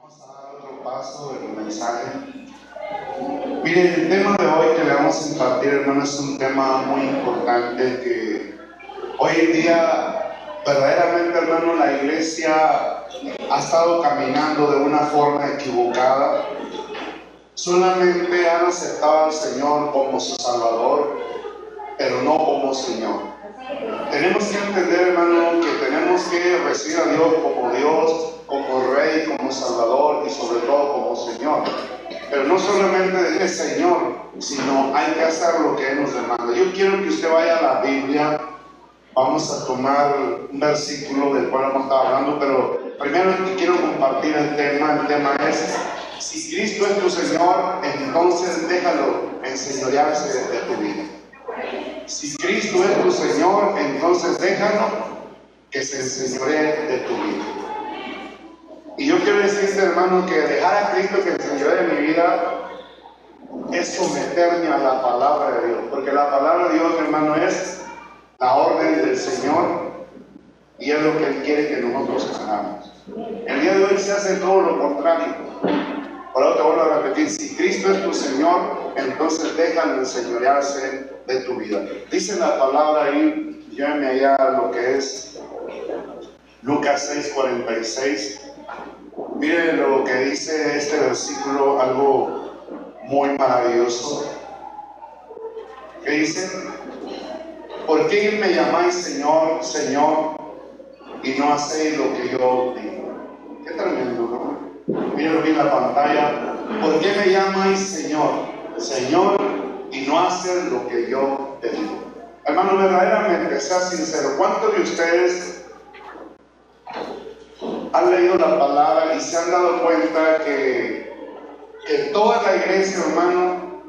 Vamos a dar otro paso del mensaje. Mire, el tema de hoy que le vamos a impartir, hermano, es un tema muy importante que hoy en día, verdaderamente, hermano, la iglesia ha estado caminando de una forma equivocada. Solamente han aceptado al Señor como su Salvador, pero no como Señor. Tenemos que entender, hermano, que tenemos que recibir a Dios, como Rey, como Salvador y sobre todo como Señor. Pero no solamente decirle Señor, sino hay que hacer lo que Él nos demanda. Yo quiero que usted vaya a la Biblia. Vamos a tomar un versículo del cual hemos estado hablando, pero primero quiero compartir el tema. El tema es: si Cristo es tu Señor, entonces déjalo enseñorearse de tu vida. Si Cristo es tu Señor, entonces déjalo que se enseñoree de tu vida. Y yo quiero decirte, hermano, que dejar a Cristo que enseñoree de mi vida es someterme a la palabra de Dios. Porque la palabra de Dios, hermano, es la orden del Señor y es lo que Él quiere que nosotros hagamos. El día de hoy se hace todo lo contrario. Por eso te vuelvo a repetir: si Cristo es tu Señor, entonces déjalo enseñorearse de tu vida. Dice la palabra ahí, llévame allá a lo que es Lucas 6:46. Mire lo que dice este versículo, algo muy maravilloso. Que dice: ¿por qué me llamáis Señor, Señor, y no hacéis lo que yo digo? Qué tremendo, ¿no? Mírenlo bien en la pantalla. ¿Por qué me llamáis Señor, Señor, y no hacen lo que yo te digo? Hermano, verdaderamente, sea sincero, ¿cuántos de ustedes han leído la palabra y se han dado cuenta que toda la iglesia, hermano,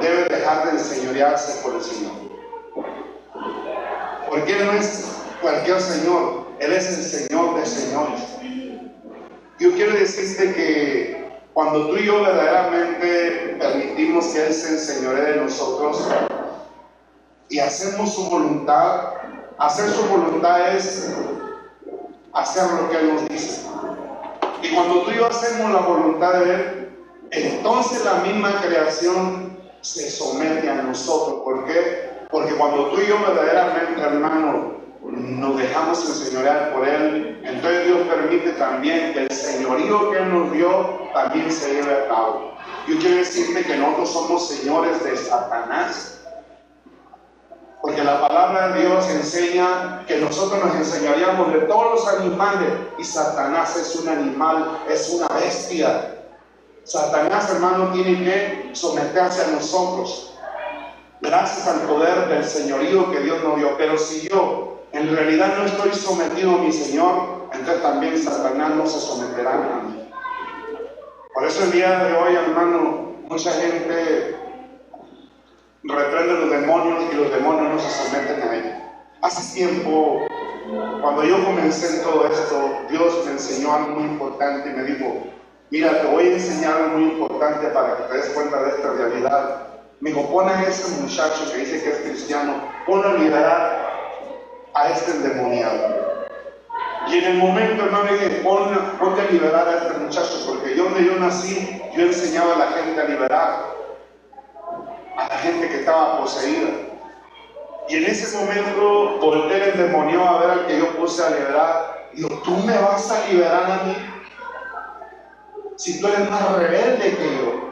debe dejar de enseñorearse por el Señor? Porque Él no es cualquier Señor, Él es el Señor de señores. Yo quiero decirte que cuando tú y yo verdaderamente permitimos que Él se enseñoree de nosotros y hacemos su voluntad, hacer su voluntad es hacer lo que Él nos dice. Y cuando tú y yo hacemos la voluntad de Él, entonces la misma creación se somete a nosotros. ¿Por qué? Porque cuando tú y yo verdaderamente, hermano, nos dejamos enseñorear por Él, entonces Dios permite también que el señorío que Él nos dio también se lleve a cabo. Yo quiero decirte que nosotros somos señores de Satanás. Porque la palabra de Dios enseña que nosotros nos enseñaríamos de todos los animales, y Satanás es un animal, es una bestia. Satanás, hermano, tiene que someterse a nosotros gracias al poder del señorío que Dios nos dio. Pero si yo en realidad no estoy sometido a mi Señor, entonces también Satanás no se someterá a mí. Por eso el día de hoy, hermano, mucha gente reprende a los demonios y los demonios no se someten a ellos. Hace tiempo, cuando yo comencé en todo esto, Dios me enseñó algo muy importante y me dijo: mira, te voy a enseñar algo muy importante para que te des cuenta de esta realidad. Me dijo: pon a ese muchacho que dice que es cristiano, ponlo a liberar a este endemoniado. Y en el momento, hermano, dije: ponte a liberar a este muchacho, porque donde yo nací, yo enseñaba a la gente a liberar a la gente que estaba poseída. Y en ese momento volteé el demonio a ver al que yo puse a liberar. Y digo: ¿tú me vas a liberar a mí? Si tú eres más rebelde que yo.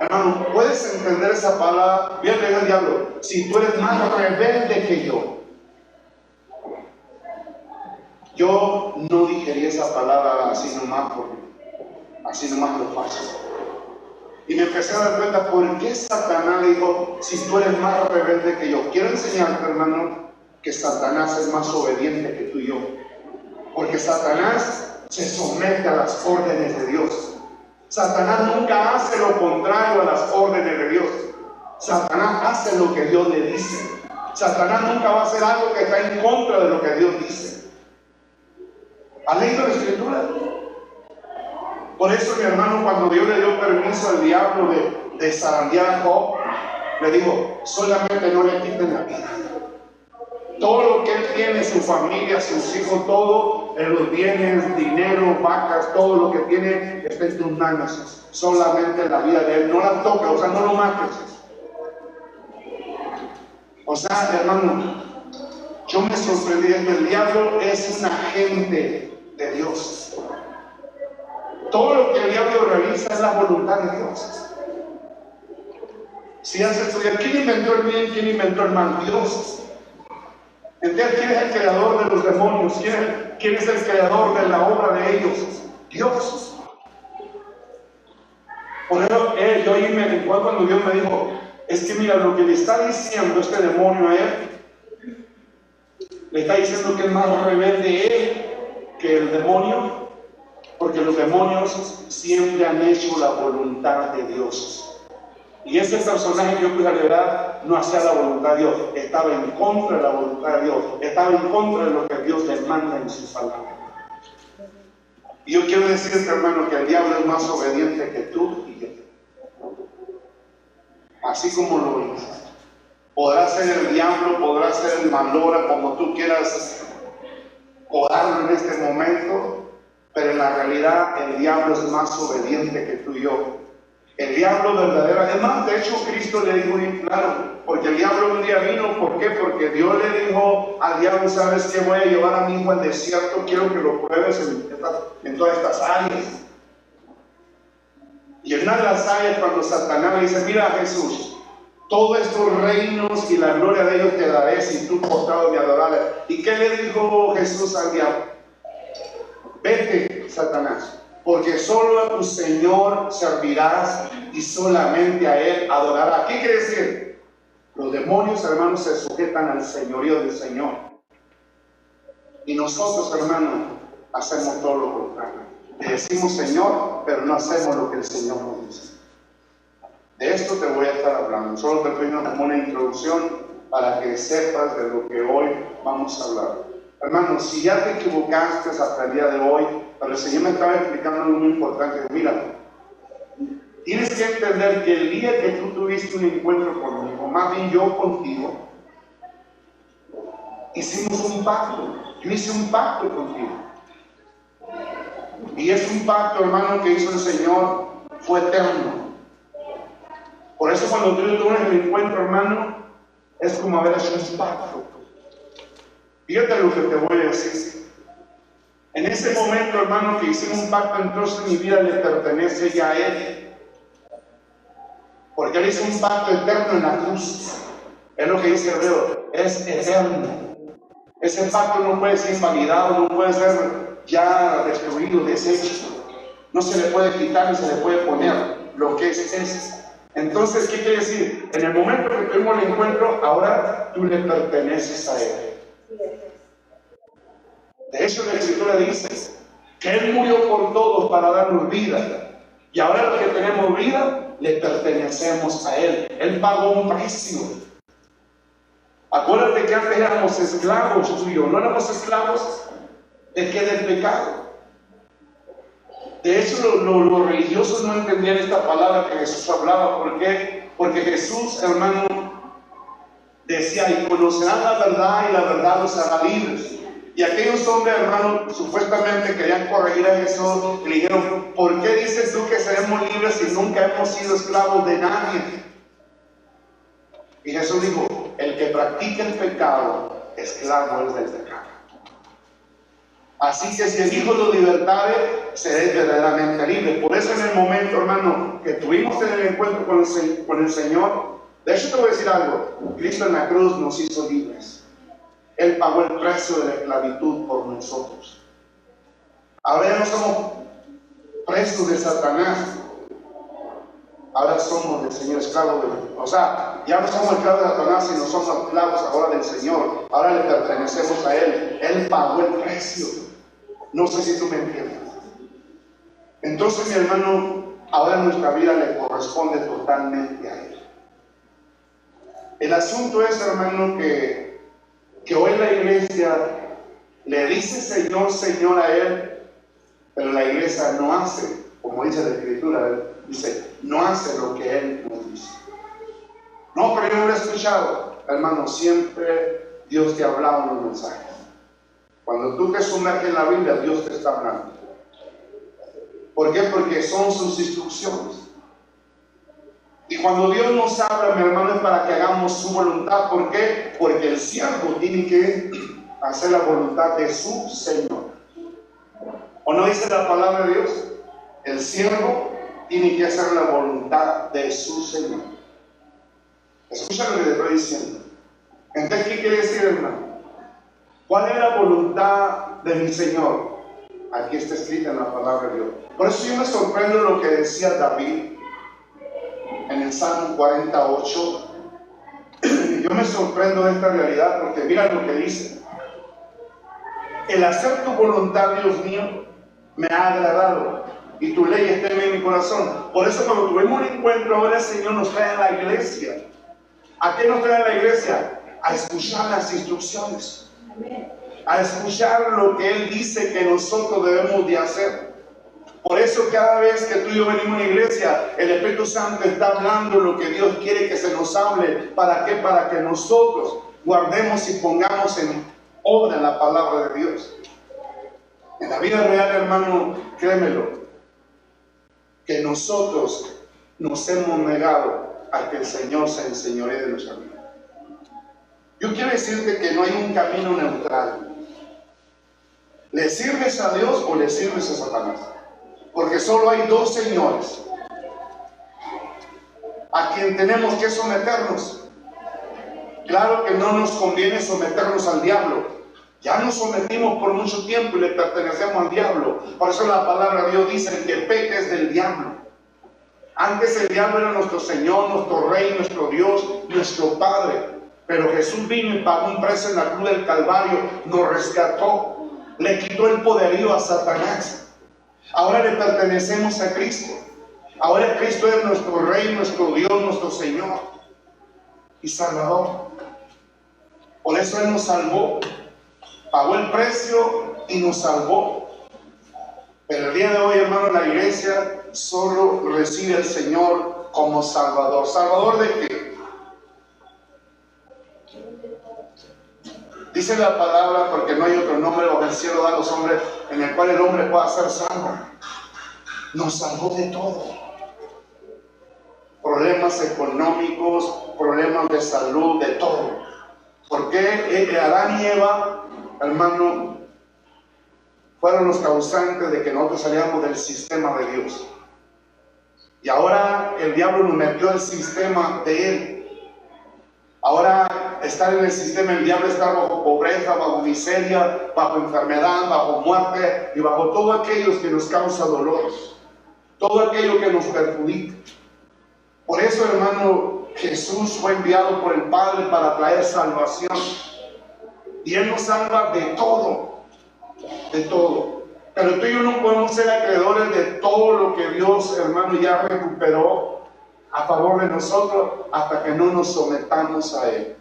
Hermano, ¿puedes entender esa palabra? Bien, le digo al diablo: si tú eres más rebelde que yo. Yo no digerí esa palabra así nomás lo fácil. Y me empecé a dar cuenta por qué Satanás le dijo: si tú eres más rebelde que yo. Quiero enseñarte, hermano, que Satanás es más obediente que tú y yo. Porque Satanás se somete a las órdenes de Dios. Satanás nunca hace lo contrario a las órdenes de Dios. Satanás hace lo que Dios le dice. Satanás nunca va a hacer algo que está en contra de lo que Dios dice. ¿Has leído la Escritura? Por eso, mi hermano, cuando Dios le dio permiso al diablo de zarandear a Job, le dijo: solamente no le quiten la vida. Todo lo que él tiene, su familia, sus hijos, todo, los bienes, dinero, vacas, todo lo que tiene está en tus manos. Solamente la vida de él, no la toca, o sea, no lo mates. O sea, hermano, yo me sorprendí que el diablo es un agente de Dios. Todo lo que el diablo realiza es la voluntad de Dios. Si hace estudiar, ¿quién inventó el bien? ¿Quién inventó el mal? Dios. Entonces, ¿quién es el creador de los demonios? ¿Quién es el creador de la obra de ellos? Dios. Por eso, yo ahí me encuentro cuando Dios me dijo, es que mira, lo que le está diciendo este demonio a él, le está diciendo que es más rebelde él que el demonio, porque los demonios siempre han hecho la voluntad de Dios. Y ese personaje que yo pude revelar no hacía la voluntad de Dios, estaba en contra de la voluntad de Dios, estaba en contra de lo que Dios le manda en su palabra. Y yo quiero decirte, hermano, que el diablo es más obediente que tú y yo. Así como lo ves. Podrá ser el diablo, podrá ser el malora, como tú quieras codarlo en este momento, pero en la realidad el diablo es más obediente que tú y yo. El diablo verdadero, además, de hecho, Cristo le dijo bien claro, porque el diablo un día vino, ¿por qué? Porque Dios le dijo al diablo, ¿sabes qué? Voy a llevar a mi hijo al desierto, quiero que lo pruebes en todas estas áreas. Y en una de las áreas, cuando Satanás le dice, mira Jesús, todos estos reinos y la gloria de ellos te daré si tú postrado me adoraras. ¿Y qué le dijo Jesús al diablo? Vete, Satanás, porque solo a tu Señor servirás y solamente a Él adorarás. ¿Qué quiere decir? Los demonios, hermanos, se sujetan al señorío del Señor. Y nosotros, hermanos, hacemos todo lo contrario. Le decimos Señor, pero no hacemos lo que el Señor nos dice. De esto te voy a estar hablando. Solo te pido como una introducción para que sepas de lo que hoy vamos a hablar. Hermanos, si ya te equivocaste hasta el día de hoy, pero el Señor me estaba explicando algo muy importante. Mira, tienes que entender que el día que tú tuviste un encuentro conmigo, más bien yo contigo, hicimos un pacto. Yo hice un pacto contigo. Y es un pacto, hermano, que hizo el Señor, fue eterno. Por eso cuando tú tuviste el encuentro, hermano, es como haber hecho un pacto. Fíjate lo que te voy a decir. En ese momento, hermano, que hicimos un pacto, entonces mi vida le pertenece ya a Él. Porque Él hizo un pacto eterno en la cruz. Es lo que dice Hebreo, es eterno. Ese pacto no puede ser invalidado, no puede ser ya destruido, deshecho. No se le puede quitar ni se le puede poner. Lo que es. Entonces, ¿qué quiere decir? En el momento que tuvimos el encuentro, ahora tú le perteneces a Él. De hecho, la Escritura dice que Él murió por todos para darnos vida. Y ahora los que tenemos vida, le pertenecemos a Él. Él pagó un precio. Acuérdate que antes éramos esclavos tuyos. No éramos esclavos de qué, del pecado. De hecho, los religiosos no entendían esta palabra que Jesús hablaba. ¿Por qué? Porque Jesús, hermano, decía, y conocerán la verdad y la verdad los hará libres. Y aquellos hombres, hermanos, supuestamente querían corregir a Jesús y le dijeron, ¿por qué dices tú que seremos libres si nunca hemos sido esclavos de nadie? Y Jesús dijo, el que practica el pecado, esclavo es del pecado. Así que si el Hijo lo libertare, seréis verdaderamente libres. Por eso en el momento, hermano, que tuvimos el encuentro con el Señor, de hecho te voy a decir algo, Cristo en la cruz nos hizo libres. Él pagó el precio de la esclavitud por nosotros. Ahora ya no somos presos de Satanás. Ahora somos del Señor, esclavos de... O sea, ya no somos esclavos de Satanás, sino somos esclavos ahora del Señor. Ahora le pertenecemos a Él. Él pagó el precio. No sé si tú me entiendes. Entonces, mi hermano, ahora nuestra vida le corresponde totalmente a Él. El asunto es, hermano, que hoy la iglesia le dice Señor, Señor a Él, pero la iglesia no hace, como dice la Escritura, dice, no hace lo que Él nos dice. No, pero yo no lo he escuchado. Hermano, siempre Dios te ha hablado en los mensajes. Cuando tú te sumerges en la Biblia, Dios te está hablando. ¿Por qué? Porque son sus instrucciones. Y cuando Dios nos habla, mi hermano, es para que hagamos su voluntad. ¿Por qué? Porque el siervo tiene que hacer la voluntad de su Señor. ¿O no dice la palabra de Dios? El siervo tiene que hacer la voluntad de su Señor. Escucha lo que te estoy diciendo. Entonces, ¿qué quiere decir, hermano? ¿Cuál es la voluntad de mi Señor? Aquí está escrita en la palabra de Dios. Por eso yo me sorprendo lo que decía David en el Salmo 48. Yo me sorprendo de esta realidad porque mira lo que dice. El hacer tu voluntad, Dios mío, me ha agradado y tu ley está en mi corazón. Por eso cuando tuvimos un encuentro, ahora el Señor nos trae a la iglesia. ¿A qué nos trae a la iglesia? A escuchar las instrucciones. A escuchar lo que Él dice que nosotros debemos de hacer. Por eso cada vez que tú y yo venimos a la iglesia, el Espíritu Santo está hablando lo que Dios quiere que se nos hable. ¿Para qué? Para que nosotros guardemos y pongamos en obra la palabra de Dios. En la vida real, hermano, créemelo, que nosotros nos hemos negado a que el Señor se enseñoree de nuestra vida. Yo quiero decirte que no hay un camino neutral. ¿Le sirves a Dios o le sirves a Satanás? Porque solo hay dos señores a quien tenemos que someternos. Claro que no nos conviene someternos al diablo. Ya nos sometimos por mucho tiempo y le pertenecemos al diablo. Por eso la palabra de Dios dice que el peque es del diablo. Antes el diablo era nuestro Señor, nuestro Rey, nuestro Dios, nuestro Padre. Pero Jesús vino y pagó un precio en la cruz del Calvario, nos rescató, le quitó el poderío a Satanás. Ahora le pertenecemos a Cristo. Ahora Cristo es nuestro Rey, nuestro Dios, nuestro Señor y Salvador. Por eso Él nos salvó, pagó el precio y nos salvó. Pero el día de hoy, hermano, la iglesia solo recibe al Señor como Salvador. ¿Salvador de qué? Dice la palabra, porque no hay otro nombre bajo el cielo dado a los hombres en el cual el hombre pueda ser salvo. Nos salvó de todo. Problemas económicos, problemas de salud, de todo. Porque Adán y Eva, hermano, fueron los causantes de que nosotros saliéramos del sistema de Dios. Y ahora el diablo nos metió al sistema de él. Ahora estar en el sistema, el diablo está bajo pobreza, bajo miseria, bajo enfermedad, bajo muerte y bajo todo aquello que nos causa dolor, todo aquello que nos perjudica. Por eso, hermano, Jesús fue enviado por el Padre para traer salvación. Y Él nos salva de todo, de todo. Pero tú y yo no podemos ser acreedores de todo lo que Dios, hermano, ya recuperó a favor de nosotros hasta que no nos sometamos a Él.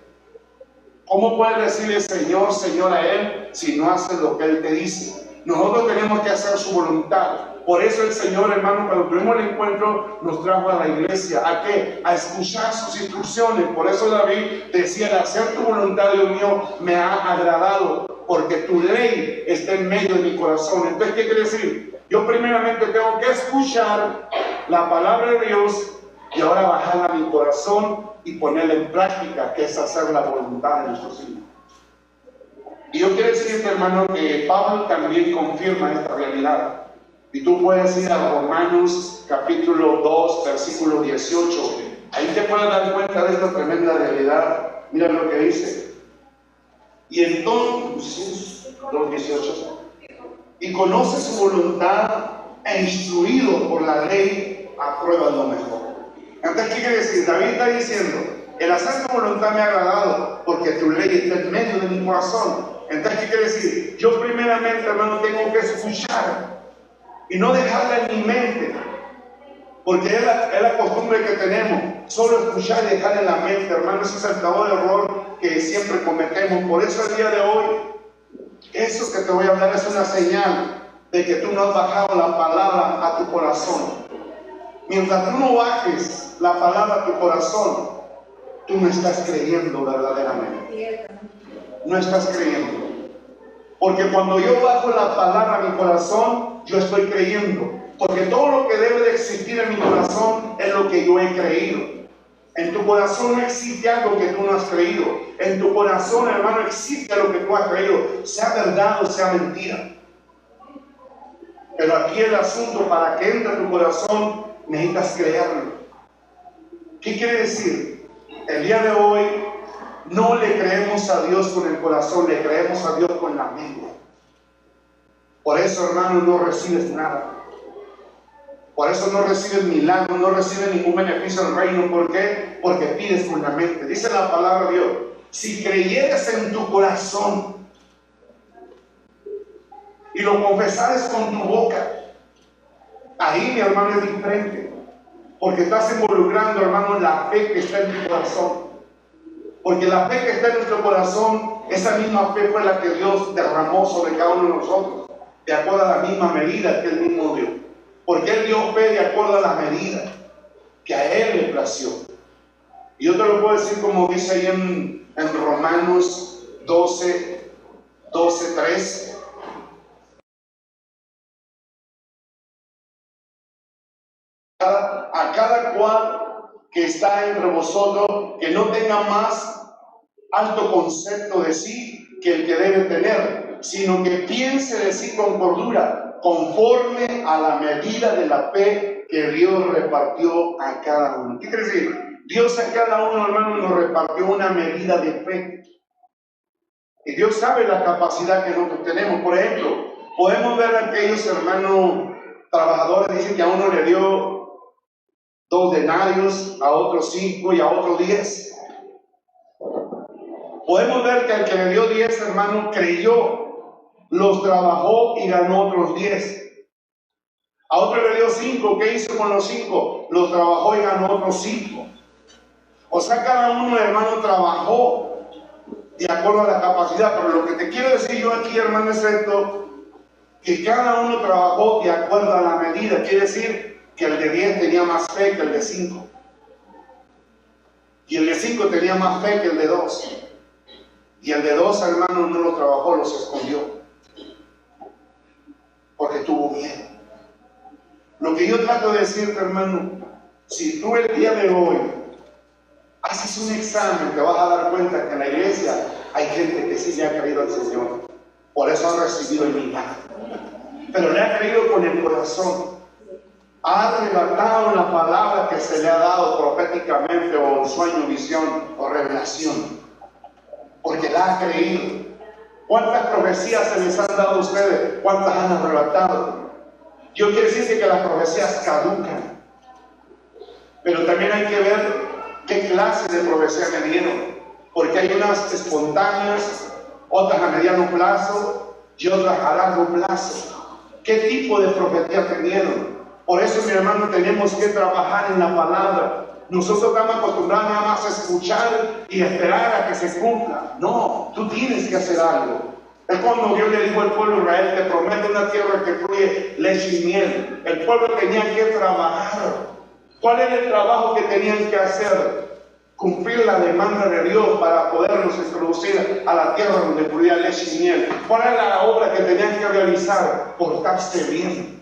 ¿Cómo puedes decirle Señor, Señor a Él si no haces lo que Él te dice? Nosotros tenemos que hacer su voluntad. Por eso el Señor, hermano, cuando tuvimos el encuentro, nos trajo a la iglesia. ¿A qué? A escuchar sus instrucciones. Por eso David decía, el hacer tu voluntad, Dios mío, me ha agradado, porque tu ley está en medio de mi corazón. Entonces, ¿qué quiere decir? Yo primeramente tengo que escuchar la palabra de Dios y ahora bajarla a mi corazón y ponerla en práctica, que es hacer la voluntad de nuestro Señor. Y yo quiero decirte, hermano, que Pablo también confirma esta realidad. Y tú puedes ir a Romanos capítulo 2, versículo 18. Ahí te puedes dar cuenta de esta tremenda realidad. Mira lo que dice. Y entonces, 2:18. Y conoce su voluntad e instruido por la ley, aprueba lo mejor. Entonces, ¿qué quiere decir? David está diciendo, el hacer tu voluntad me ha agradado, porque tu ley está en medio de mi corazón. Entonces, ¿qué quiere decir? Yo primeramente, hermano, tengo que escuchar y no dejarla en mi mente, porque es la costumbre que tenemos, solo escuchar y dejar en la mente, hermano. Ese es el peor error que siempre cometemos. Por eso el día de hoy, eso que te voy a hablar es una señal de que tú no has bajado la palabra a tu corazón. Mientras tú no bajes la palabra a tu corazón, tú no estás creyendo verdaderamente. No estás creyendo. Porque cuando yo bajo la palabra a mi corazón, yo estoy creyendo. Porque todo lo que debe de existir en mi corazón es lo que yo he creído. En tu corazón no existe algo que tú no has creído. En tu corazón, hermano, existe lo que tú has creído, sea verdad o sea mentira. Pero aquí el asunto, para que entre a tu corazón, necesitas creerlo. ¿Qué quiere decir? El día de hoy no le creemos a Dios con el corazón, le creemos a Dios con la mente. Por eso, hermano, no recibes nada. Por eso no recibes milagros, no recibes ningún beneficio del reino. ¿Por qué? Porque pides con la mente. Dice la palabra de Dios: si creyeres en tu corazón y lo confesares con tu boca, ahí, mi hermano, es diferente. Porque estás involucrando, hermano, la fe que está en tu corazón. Porque la fe que está en nuestro corazón, esa misma fe fue la que Dios derramó sobre cada uno de nosotros, de acuerdo a la misma medida que Él mismo dio. Porque Él dio fe de acuerdo a la medida que a Él le plació. Y yo te lo puedo decir como dice ahí en Romanos 12:3. A cada cual que está entre vosotros, que no tenga más alto concepto de sí que el que debe tener, sino que piense de sí con cordura, conforme a la medida de la fe que Dios repartió a cada uno. ¿Qué quiere decir? Dios a cada uno, hermano, nos repartió una medida de fe. Y Dios sabe la capacidad que nosotros tenemos. Por ejemplo, podemos ver a aquellos hermanos trabajadores, dicen que a uno le dio 2 denarios, a otros 5 y a otros 10. Podemos ver que al que le dio 10, hermano, creyó, los trabajó y ganó otros 10. A otro le dio 5, ¿qué hizo con los 5? Los trabajó y ganó otros 5. O sea, cada uno, hermano, trabajó de acuerdo a la capacidad. Pero lo que te quiero decir yo aquí, hermano, es esto: que cada uno trabajó de acuerdo a la medida. Quiere decir que el de 10 tenía más fe que el de 5. Y el de 5 tenía más fe que el de 2. Y el de 2, hermano, no lo trabajó, los escondió. Porque tuvo miedo. Lo que yo trato de decirte, hermano, si tú el día de hoy haces un examen, te vas a dar cuenta que en la iglesia hay gente que sí le ha creído al Señor. Por eso han recibido el milagro. Pero le ha creído con el corazón. Ha arrebatado la palabra que se le ha dado proféticamente, o sueño, visión o revelación. Porque la ha creído. ¿Cuántas profecías se les han dado a ustedes? ¿Cuántas han arrebatado? Yo quiero decirte que las profecías caducan. Pero también hay que ver qué clase de profecía me dieron. Porque hay unas espontáneas, otras a mediano plazo y otras a largo plazo. ¿Qué tipo de profecía te dieron? Por eso, mi hermano, tenemos que trabajar en la palabra. Nosotros estamos acostumbrados nada más a escuchar y esperar a que se cumpla. No, tú tienes que hacer algo. Es cuando Dios le dijo al pueblo de Israel: te prometo una tierra que fluye leche y miel. El pueblo tenía que trabajar. ¿Cuál era el trabajo que tenían que hacer? Cumplir la demanda de Dios para podernos introducir a la tierra donde fluía leche y miel. ¿Cuál era la obra que tenían que realizar? Portarse bien.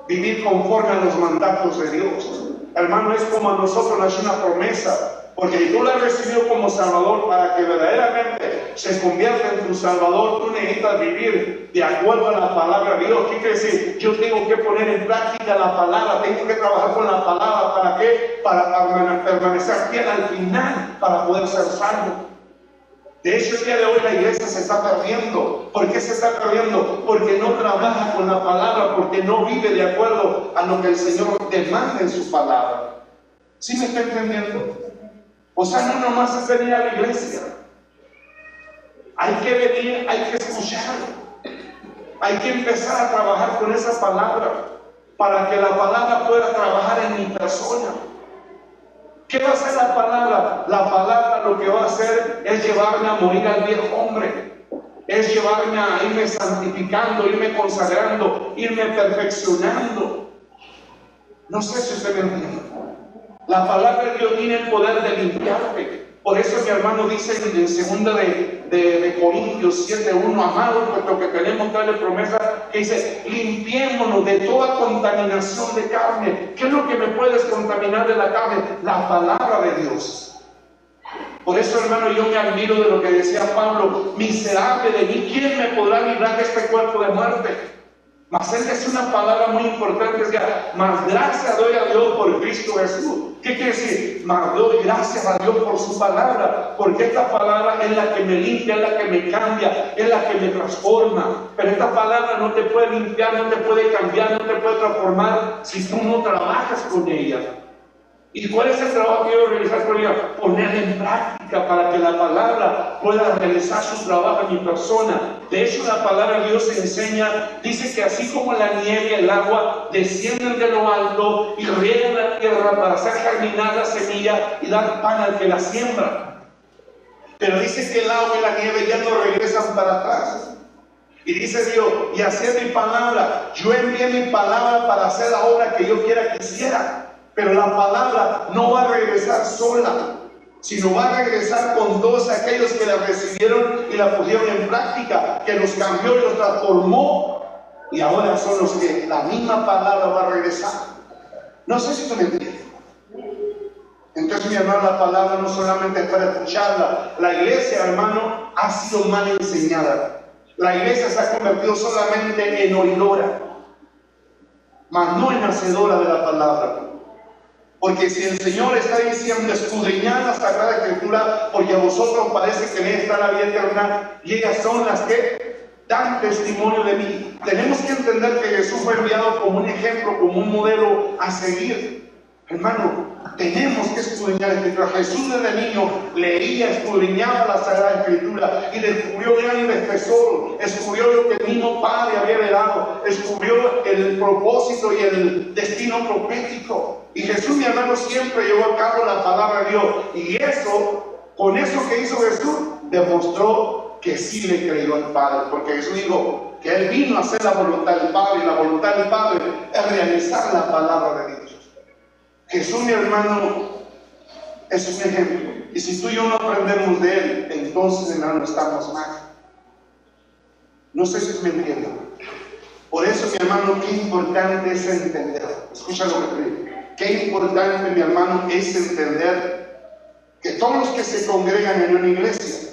Vivir conforme a los mandatos de Dios. Hermano, es como a nosotros nos es una promesa. Porque si tú la has recibido como Salvador, para que verdaderamente se convierta en tu Salvador, tú necesitas vivir de acuerdo a la palabra de Dios. ¿Qué quiere decir? Yo tengo que poner en práctica la palabra, tengo que trabajar con la palabra. ¿Para qué? Para permanecer fiel al final, para poder ser salvo. De hecho, el día de hoy la iglesia se está perdiendo. ¿Por qué se está perdiendo? Porque no trabaja con la palabra, porque no vive de acuerdo a lo que el Señor demanda en su palabra. ¿Sí me está entendiendo? O sea, no nomás es venir a la iglesia. Hay que venir, hay que escuchar. Hay que empezar a trabajar con esa palabra para que la palabra pueda trabajar en mi persona. ¿Qué va a hacer la palabra? La palabra lo que va a hacer es llevarme a morir al viejo hombre. Es llevarme a irme santificando, irme consagrando, irme perfeccionando. No sé si usted me entiende. La palabra de Dios tiene el poder de limpiarte. Por eso mi hermano dice en 2 de Corintios 7:1, amados, puesto que tenemos tales promesas, que dice, limpiémonos de toda contaminación de carne. ¿Qué es lo que me puedes contaminar de la carne? La palabra de Dios. Por eso, hermano, yo me admiro de lo que decía Pablo: miserable de mí, ¿quién me podrá librar de este cuerpo de muerte? Mas él decía una palabra muy importante, decía, mas gracias doy a Dios por Cristo Jesús. ¿Qué quiere decir? Mas doy gracias a Dios por su palabra, porque esta palabra es la que me limpia, es la que me cambia, es la que me transforma. Pero esta palabra no te puede limpiar, no te puede cambiar, no te puede transformar si tú no trabajas con ella. ¿Y cuál es el trabajo que yo realizar con ella? Ponerla en práctica para que la palabra pueda realizar su trabajo en mi persona. De hecho, la palabra de Dios enseña, dice que así como la nieve y el agua descienden de lo alto y riegan la tierra para hacer germinar la semilla y dar pan al que la siembra. Pero dice que el agua y la nieve ya no regresan para atrás. Y dice Dios, y así es mi palabra. Yo envié mi palabra para hacer la obra que yo quiera que hiciera. Pero la palabra no va a regresar sola, sino va a regresar con todos aquellos que la recibieron y la pusieron en práctica, que los cambió y los transformó, y ahora son los que la misma palabra va a regresar. No sé si tú me entiendes. Entonces, mi hermano, la palabra no solamente es para escucharla. La iglesia, hermano, ha sido mal enseñada. La iglesia se ha convertido solamente en oidora, mas no en hacedora de la palabra. Porque si el Señor está diciendo, escudriñad la Sagrada Escritura, porque a vosotros parece que en ella está la vida eterna, y ellas son las que dan testimonio de mí. Tenemos que entender que Jesús fue enviado como un ejemplo, como un modelo a seguir. Hermano, tenemos que escudriñar la Escritura. Jesús desde niño leía, escudriñaba la Sagrada Escritura y descubrió grandes tesoros, descubrió lo que el mismo Padre había dado, descubrió el propósito y el destino profético. Y Jesús, mi hermano, siempre llevó a cabo la palabra de Dios. Y eso, con eso que hizo Jesús, demostró que sí le creyó al Padre. Porque Jesús dijo que Él vino a hacer la voluntad del Padre, y la voluntad del Padre es realizar la palabra de Dios. Jesús, mi hermano, es un ejemplo. Y si tú y yo no aprendemos de Él, entonces, hermano, estamos mal. No sé si me entienden. Por eso, mi hermano, qué importante es entender. Escucha lo que te digo. Qué importante, mi hermano, es entender que todos los que se congregan en una iglesia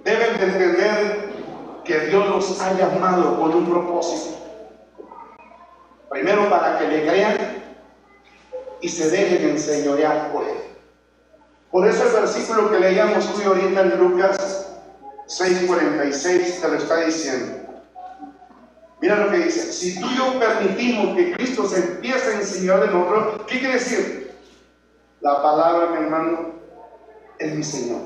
deben de entender que Dios los ha llamado con un propósito. Primero, para que le crean y se dejen enseñorear por Él. Por eso el versículo que leíamos hoy ahorita en Lucas 6:46 te lo está diciendo. Mira lo que dice: si tú y yo permitimos que Cristo se empiece a enseñar de nosotros, ¿qué quiere decir? La palabra, mi hermano, es mi Señor.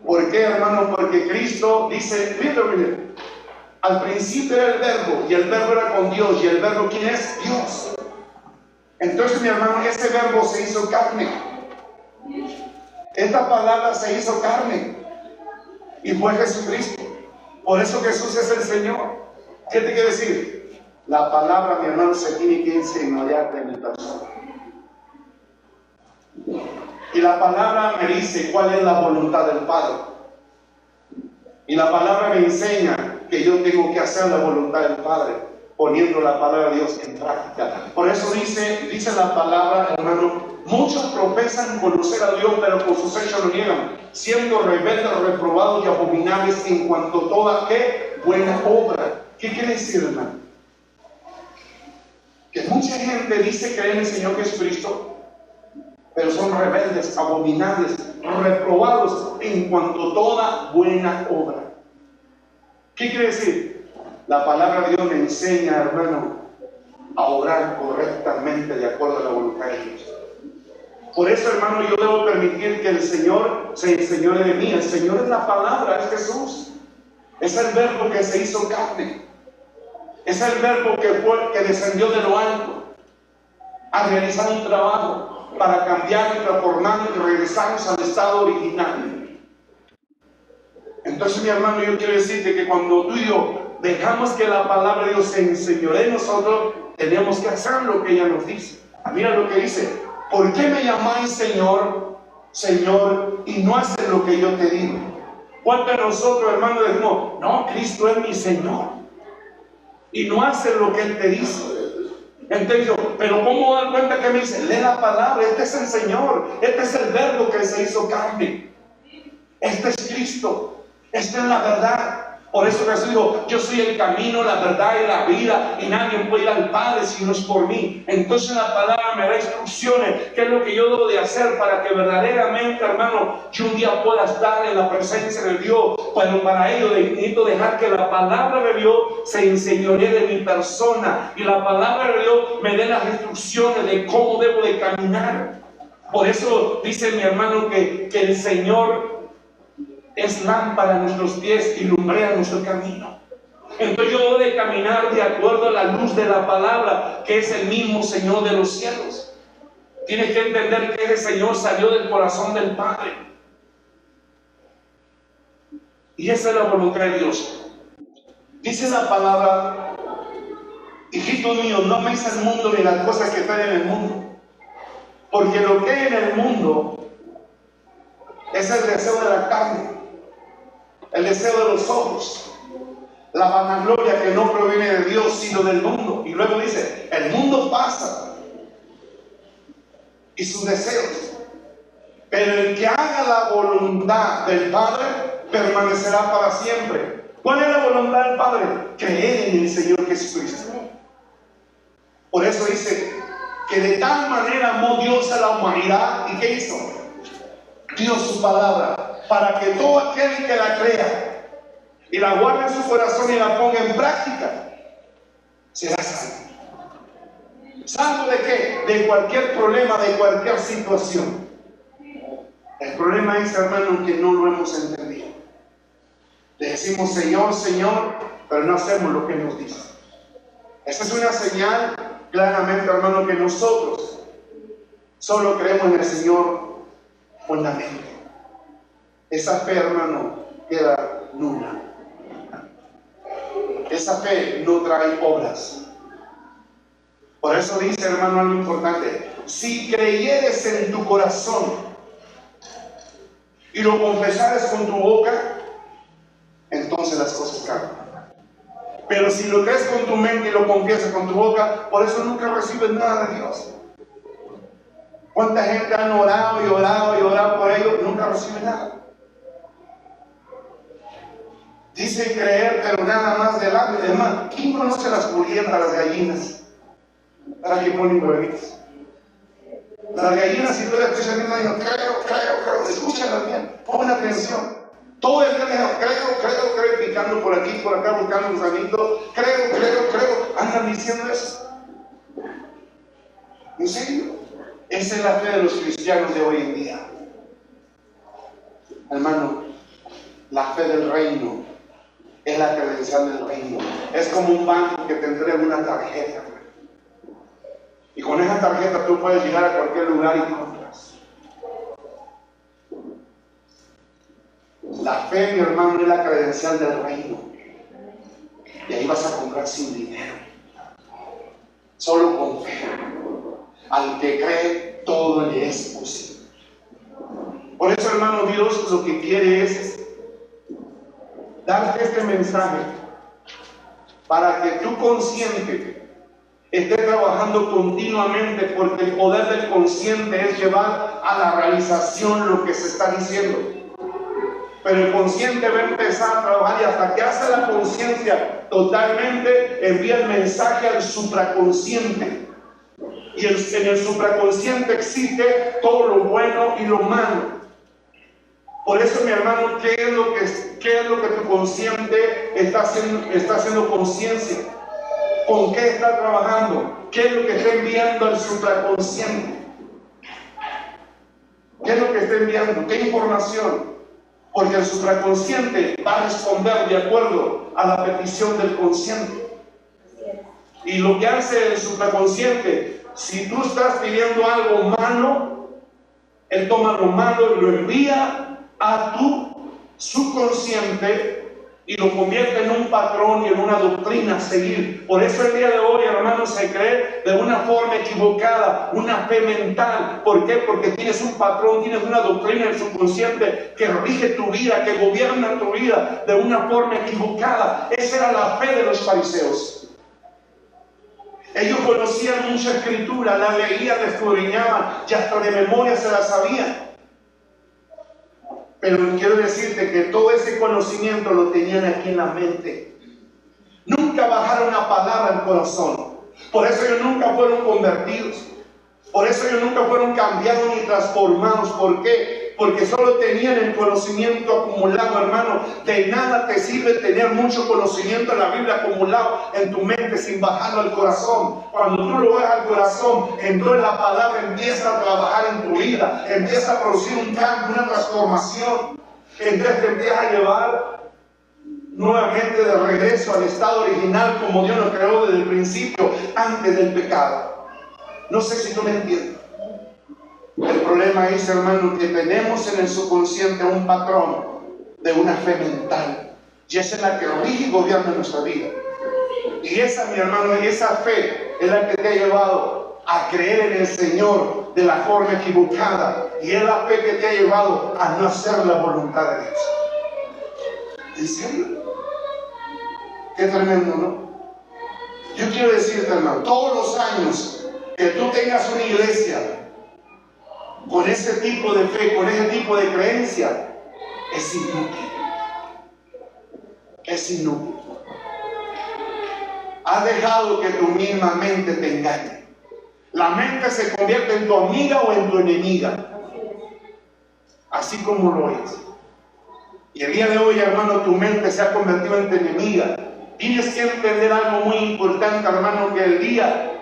¿Por qué, hermano? Porque Cristo dice, mire, al principio era el verbo, y el verbo era con Dios, y el verbo, ¿quién es? Dios. Entonces, mi hermano, ese verbo se hizo carne. Esta palabra se hizo carne, y fue Jesucristo. Por eso Jesús es el Señor. ¿Qué te quiere decir? La palabra, mi hermano, se tiene que enseñorear de mi persona. Y la palabra me dice cuál es la voluntad del Padre. Y la palabra me enseña que yo tengo que hacer la voluntad del Padre, poniendo la palabra de Dios en práctica. Por eso dice la palabra, hermano, muchos profesan conocer a Dios, pero por sus hechos lo niegan, siendo rebeldes, reprobados y abominables en cuanto a toda buena obra. ¿Qué quiere decir, hermano? Que mucha gente dice creer en el Señor Jesucristo, pero son rebeldes, abominables, reprobados en cuanto a toda buena obra. ¿Qué quiere decir? La palabra de Dios me enseña, hermano, a orar correctamente de acuerdo a la voluntad de Dios. Por eso, hermano, yo debo permitir que el Señor se enseñore de mí. El Señor es la palabra, es Jesús. Es el verbo que se hizo carne. Es el verbo que descendió de lo alto a realizar un trabajo para cambiar y transformar y regresarnos al estado original. Entonces, mi hermano, yo quiero decirte que cuando tú y yo dejamos que la palabra de Dios se enseñoree de nosotros, tenemos que hacer lo que ella nos dice. Mira lo que dice: ¿por qué me llamáis Señor, Señor, y no haces lo que yo te digo? ¿Cuántos de nosotros, hermanos, decimos, no, Cristo es mi Señor? Y no hace lo que Él te dice. Entonces yo, pero ¿cómo dar cuenta que me dice? Lee la palabra, este es el Señor, este es el verbo que se hizo carne. Este es Cristo, esta es la verdad. Por eso Jesús dijo, yo soy el camino, la verdad y la vida, y nadie puede ir al Padre si no es por mí. Entonces la palabra me da instrucciones, qué es lo que yo debo de hacer para que verdaderamente, hermano, yo un día pueda estar en la presencia de Dios. Pero para ello necesito dejar que la palabra de Dios se enseñoree de mi persona, y la palabra de Dios me dé las instrucciones de cómo debo de caminar. Por eso dice mi hermano que el Señor es lámpara a nuestros pies y lumbrera nuestro camino. Entonces yo debo de caminar de acuerdo a la luz de la palabra, que es el mismo Señor de los cielos. Tienes que entender que ese Señor salió del corazón del Padre. Y esa es la voluntad de Dios. Dice la palabra, hijitos míos, no améis al mundo ni las cosas que están en el mundo. Porque lo que hay en el mundo es el deseo de la carne, el deseo de los ojos, la vanagloria que no proviene de Dios sino del mundo. Y luego dice, el mundo pasa y sus deseos, pero el que haga la voluntad del Padre permanecerá para siempre. ¿Cuál es la voluntad del Padre? Creer en el Señor Jesucristo. Por eso dice que de tal manera amó Dios a la humanidad. ¿Y qué hizo? Dio su palabra para que todo aquel que la crea y la guarde en su corazón y la ponga en práctica será salvo. ¿Salvo de qué? De cualquier problema, de cualquier situación. El problema es, hermano, que no lo hemos entendido. Le decimos Señor, Señor, pero no hacemos lo que nos dice. Esa es una señal claramente, hermano, que nosotros solo creemos en el Señor fundamento. Esa fe, hermano, queda nula. Esa fe no trae obras. Por eso dice, hermano, algo importante: si creyeres en tu corazón y lo confesares con tu boca, entonces las cosas cambian. Pero si lo crees con tu mente y lo confiesas con tu boca, por eso nunca recibes nada de Dios. ¿Cuánta gente han orado y orado y orado por ellos? Nunca recibe nada. Dice creer, pero nada más delante. Además, ¿quién conoce las culebras, las gallinas? ¿Para qué ponen huevitos? Las gallinas, si tú le escuchas bien, dicen, creo, escúchalas bien, pon atención. Todo el día me dicen, creo, picando por aquí, por acá, buscando los amigos, creo, andan diciendo eso. ¿En serio? Esa es la fe de los cristianos de hoy en día. Hermano, la fe del reino es la credencial del reino. Es como un banco que te entrega una tarjeta. Y con esa tarjeta tú puedes llegar a cualquier lugar y compras. La fe, mi hermano, es la credencial del reino. Y ahí vas a comprar sin dinero. Solo con fe. Al que cree, todo le es posible. Por eso, hermano, Dios lo que quiere es darte este mensaje para que tu consciente esté trabajando continuamente, porque el poder del consciente es llevar a la realización lo que se está diciendo. Pero el consciente va a empezar a trabajar, y hasta que hace la conciencia totalmente, envía el mensaje al supraconsciente. Y en el supraconsciente existe todo lo bueno y lo malo. Por eso, mi hermano, ¿qué es lo que tu consciente está haciendo conciencia? ¿Con qué está trabajando? ¿Qué es lo que está enviando al supraconsciente? ¿Qué es lo que está enviando? ¿Qué información? Porque el supraconsciente va a responder de acuerdo a la petición del consciente. Y lo que hace el supraconsciente, si tú estás pidiendo algo malo, él toma lo malo y lo envía a tu subconsciente, y lo convierte en un patrón y en una doctrina a seguir. Por eso el día de hoy, hermanos, se cree de una forma equivocada, una fe mental. ¿Por qué? Porque tienes un patrón, tienes una doctrina en el subconsciente que rige tu vida, que gobierna tu vida de una forma equivocada. Esa era la fe de los fariseos. Ellos conocían mucha escritura, la leían, la escudriñaban y hasta de memoria se la sabían. Pero quiero decirte que todo ese conocimiento lo tenían aquí en la mente. Nunca bajaron una palabra al corazón. Por eso ellos nunca fueron convertidos. Por eso ellos nunca fueron cambiados ni transformados. ¿Por qué? Porque solo tenían el conocimiento acumulado, hermano. De nada te sirve tener mucho conocimiento en la Biblia acumulado en tu mente sin bajarlo al corazón. Cuando tú lo bajas al corazón, entonces la palabra empieza a trabajar en tu vida, empieza a producir un cambio, una transformación. Entonces te empieza a llevar nuevamente de regreso al estado original como Dios lo creó desde el principio, antes del pecado. No sé si tú me entiendes. El problema es, hermano, que tenemos en el subconsciente un patrón de una fe mental. Y esa es la que rige y gobierna nuestra vida. Y esa, mi hermano, y esa fe es la que te ha llevado a creer en el Señor de la forma equivocada. Y es la fe que te ha llevado a no hacer la voluntad de Dios. ¿En serio? Qué tremendo, ¿no? Yo quiero decirte, hermano, todos los años que tú tengas una iglesia con ese tipo de fe, con ese tipo de creencia, es inútil. Es inútil. Has dejado que tu misma mente te engañe. La mente se convierte en tu amiga o en tu enemiga. Así como lo es. Y el día de hoy, hermano, tu mente se ha convertido en tu enemiga. Tienes que entender algo muy importante, hermano, que el día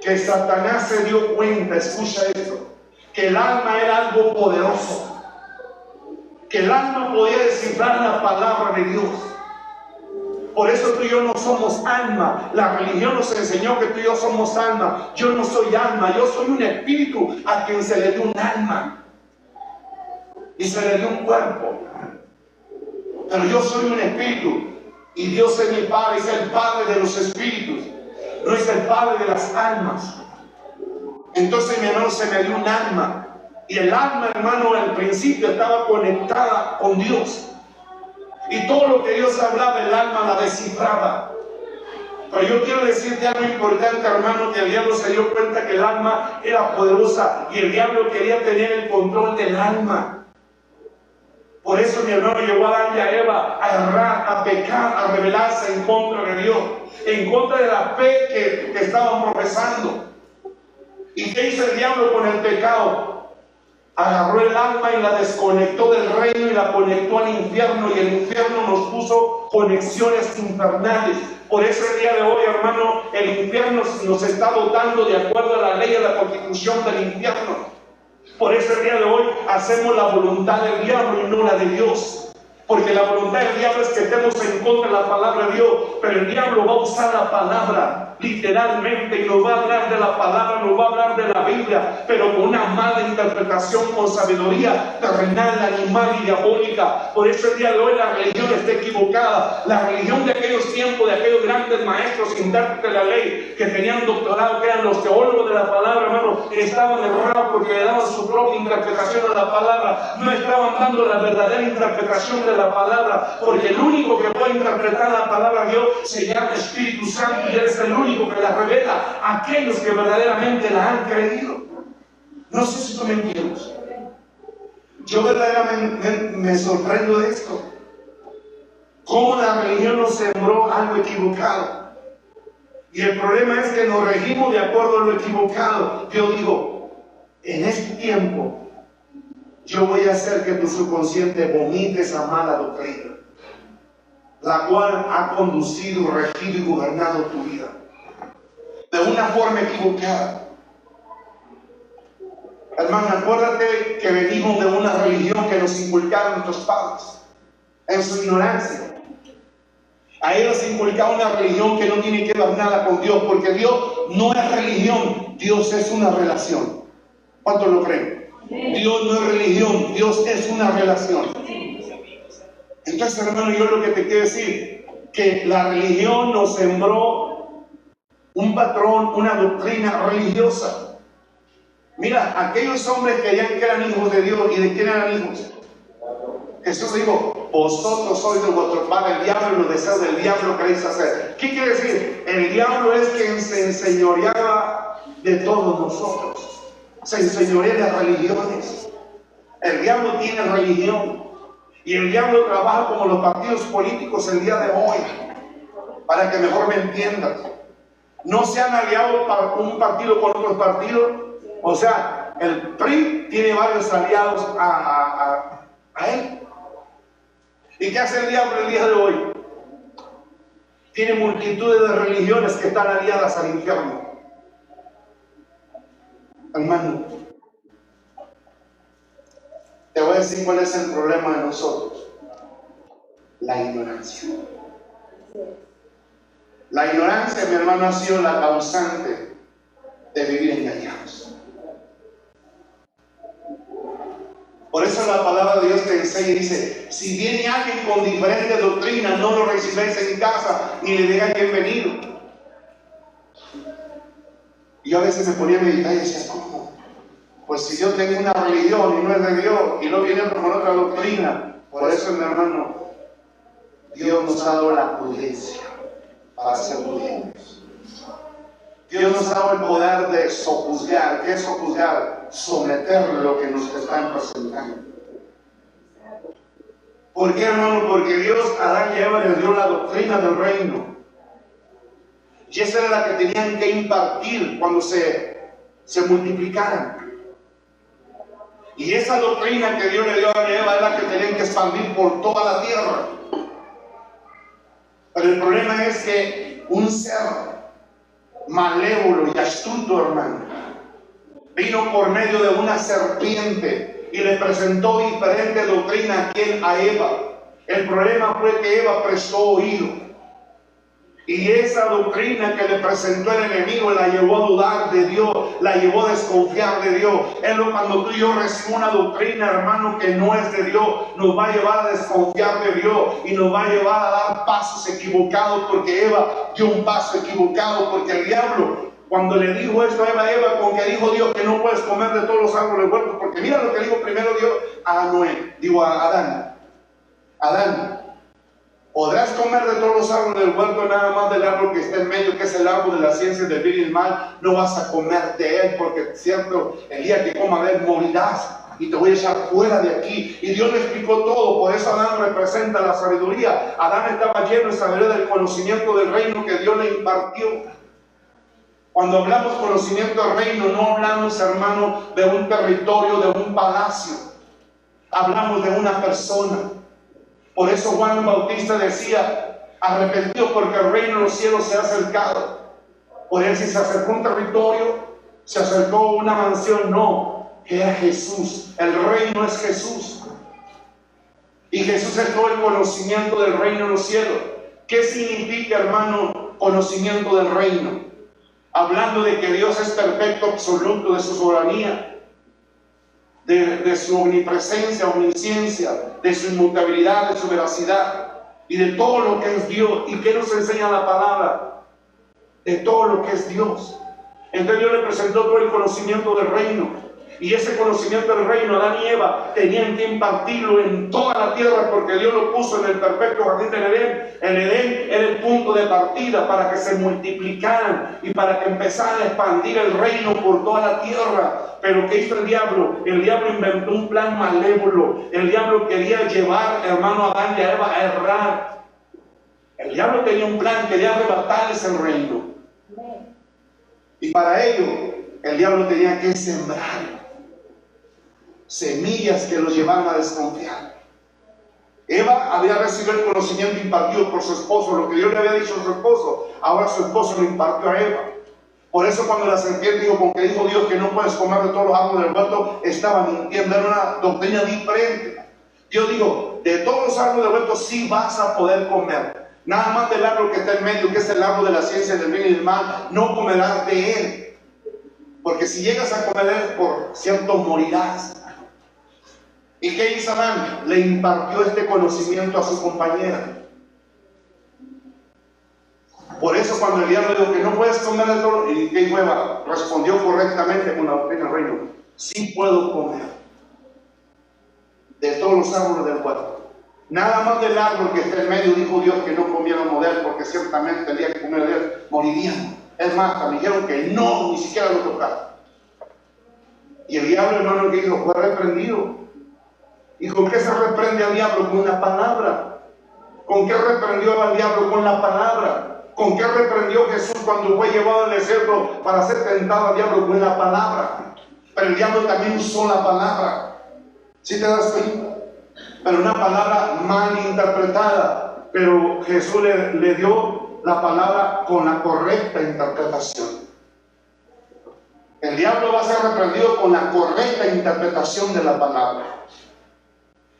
que Satanás se dio cuenta, escucha esto, que el alma era algo poderoso, que el alma podía descifrar la palabra de Dios. Por eso tú y yo no somos alma. La religión nos enseñó que tú y yo somos alma. Yo no soy alma, yo soy un espíritu a quien se le dio un alma y se le dio un cuerpo. Pero yo soy un espíritu y Dios es mi Padre, es el Padre de los espíritus, no es el Padre de las almas. Entonces, mi hermano, se me dio un alma. Y el alma, hermano, al principio estaba conectada con Dios. Y todo lo que Dios hablaba, el alma la descifraba. Pero yo quiero decirte algo importante, hermano, que el diablo se dio cuenta que el alma era poderosa. Y el diablo quería tener el control del alma. Por eso, mi hermano, llevó a Adán y a Eva a errar, a pecar, a rebelarse en contra de Dios. En contra de la fe que estaban profesando. ¿Y qué hizo el diablo con el pecado? Agarró el alma y la desconectó del reino y la conectó al infierno, y el infierno nos puso conexiones infernales. Por eso el día de hoy, hermano, el infierno nos está dotando de acuerdo a la ley de la constitución del infierno. Por eso el día de hoy hacemos la voluntad del diablo y no la de Dios. Porque la voluntad del diablo es que estemos en contra de la palabra de Dios, pero el diablo va a usar la palabra literalmente y nos va a hablar de la palabra, nos va a hablar de la Biblia, pero con una mala interpretación, con sabiduría terrenal, animal y diabólica. Por eso el día de hoy la religión está equivocada. La religión de aquellos tiempos, de aquellos grandes maestros intérpretes de la ley que tenían doctorado, que eran los teólogos de la palabra, hermano, estaban errados porque le daban su propia interpretación a la palabra. No estaban dando la verdadera interpretación de la palabra, porque el único que puede interpretar la palabra de Dios se llama Espíritu Santo, y Él es el único que la revela a aquellos que verdaderamente la han creído. No sé si tú me entiendes. Yo verdaderamente me sorprendo de esto. Cómo la religión nos sembró algo equivocado. Y el problema es que nos regimos de acuerdo a lo equivocado. Yo digo, en este tiempo yo voy a hacer que tu subconsciente vomite esa mala doctrina, la cual ha conducido, regido y gobernado tu vida de una forma equivocada. Hermano, acuérdate que venimos de una religión que nos inculcaron nuestros padres en su ignorancia. A ellos se inculcaba una religión que no tiene que ver nada con Dios, porque Dios no es religión, Dios es una relación. ¿Cuántos lo creen? Dios no es religión, Dios es una relación. Entonces, hermano, yo lo que te quiero decir, que la religión nos sembró un patrón, una doctrina religiosa. Mira, aquellos hombres creían que eran hijos de Dios. ¿Y de quién eran hijos? Jesús dijo: vosotros sois de vuestro padre el diablo, y los deseos del diablo queréis hacer. ¿Qué quiere decir? El diablo es quien se enseñoreaba de todos nosotros. Se enseñorea de las religiones. El diablo tiene religión. Y el diablo trabaja como los partidos políticos el día de hoy. Para que mejor me entiendas. No se han aliado para un partido con otros partidos. O sea, el PRI tiene varios aliados a él. ¿Y qué hace el diablo el día de hoy? Tiene multitudes de religiones que están aliadas al infierno. Hermano, te voy a decir cuál es el problema de nosotros. La ignorancia. La ignorancia, mi hermano, ha sido la causante de vivir engañados. Por eso la palabra de Dios te enseña y dice: si viene alguien con diferente doctrina, no lo recibáis en casa ni le digáis bienvenido. Y yo a veces me ponía a meditar y decía: ¿cómo? Pues si yo tengo una religión y no es de Dios, y no viene otro con otra doctrina. Por eso, mi hermano, Dios nos ha dado la prudencia para ser prudentes. Dios nos ha dado el poder de sojuzgar. ¿Qué es sojuzgar? Someter lo que nos están presentando. ¿Por qué, hermano? Porque Dios a Adán y Eva les dio la doctrina del reino. Y esa era la que tenían que impartir cuando se multiplicaran. Y esa doctrina que Dios le dio a Adán y Eva es la que tenían que expandir por toda la tierra. Pero el problema es que un ser malévolo y astuto, hermano, vino por medio de una serpiente y le presentó diferente doctrina a Eva. El problema fue que Eva prestó oído. Y esa doctrina que le presentó el enemigo la llevó a dudar de Dios, la llevó a desconfiar de Dios. Cuando tú y yo recibimos una doctrina, hermano, que no es de Dios, nos va a llevar a desconfiar de Dios y nos va a llevar a dar pasos equivocados, porque Eva dio un paso equivocado, porque el diablo, cuando le dijo esto a Eva, con que dijo Dios que no puedes comer de todos los árboles huertos, porque mira lo que dijo primero Dios a Adán. Adán, podrás comer de todos los árboles del huerto, nada más del árbol que está en medio, que es el árbol de la ciencia del bien y el mal. No vas a comer de él, porque cierto, el día que comas de él morirás y te voy a echar fuera de aquí. Y Dios le explicó todo. Por eso Adán representa la sabiduría. Adán estaba lleno de sabiduría del conocimiento del reino que Dios le impartió. Cuando hablamos conocimiento del reino, no hablamos, hermano, de un territorio, de un palacio. Hablamos de una persona. Por eso Juan el Bautista decía: arrepentidos porque el reino de los cielos se ha acercado. Por él, si se acercó un territorio, se acercó una mansión, no, era Jesús. El reino es Jesús. Y Jesús es todo el conocimiento del reino de los cielos. ¿Qué significa, hermano, conocimiento del reino? Hablando de que Dios es perfecto, absoluto, de su soberanía, de su omnipresencia, omnisciencia, de su inmutabilidad, de su veracidad y de todo lo que es Dios. ¿Y qué nos enseña la palabra? De todo lo que es Dios. Entonces Dios le presentó todo el conocimiento del reino. Y ese conocimiento del reino, Adán y Eva tenían que impartirlo en toda la tierra, porque Dios lo puso en el perfecto jardín del Edén. El Edén era el punto de partida para que se multiplicaran y para que empezaran a expandir el reino por toda la tierra. Pero ¿qué hizo el diablo? El diablo inventó un plan malévolo. El diablo quería llevar, hermano, a Adán y a Eva a errar. El diablo tenía un plan, quería arrebatarles el reino. Y para ello, el diablo tenía que sembrar semillas que los llevaran a desconfiar. Eva había recibido el conocimiento impartido por su esposo, lo que Dios le había dicho a su esposo, ahora su esposo lo impartió a Eva. Por eso cuando la serpiente dijo, con que dijo Dios que no puedes comer de todos los árboles del huerto, estaba mintiendo, era una doctrina diferente. Dios dijo, de todos los árboles del huerto sí vas a poder comer, nada más del árbol que está en medio, que es el árbol de la ciencia del bien y del mal, no comerás de él, porque si llegas a comer de él, por cierto morirás. ¿Y qué hizo Adán? Le impartió este conocimiento a su compañera. Por eso cuando el diablo dijo que no puedes comer de todo, y que Eva respondió correctamente con la doctrina del reino: sí puedo comer de todos los árboles del huerto. Nada más del árbol que está en medio dijo Dios que no comiéramos de él, porque ciertamente el día que comer de él morirían. Es más, me dijeron que no, ni siquiera lo tocaron. Y el diablo, hermano, que dijo, fue reprendido. ¿Y con qué se reprende al diablo? Con la palabra. ¿Con qué reprendió al diablo? Con la palabra. ¿Con qué reprendió Jesús cuando fue llevado al desierto para ser tentado al diablo? Con la palabra. Pero el diablo también usó la palabra. ¿Sí te das cuenta? Pero una palabra mal interpretada. Pero Jesús le dio la palabra con la correcta interpretación. El diablo va a ser reprendido con la correcta interpretación de la palabra.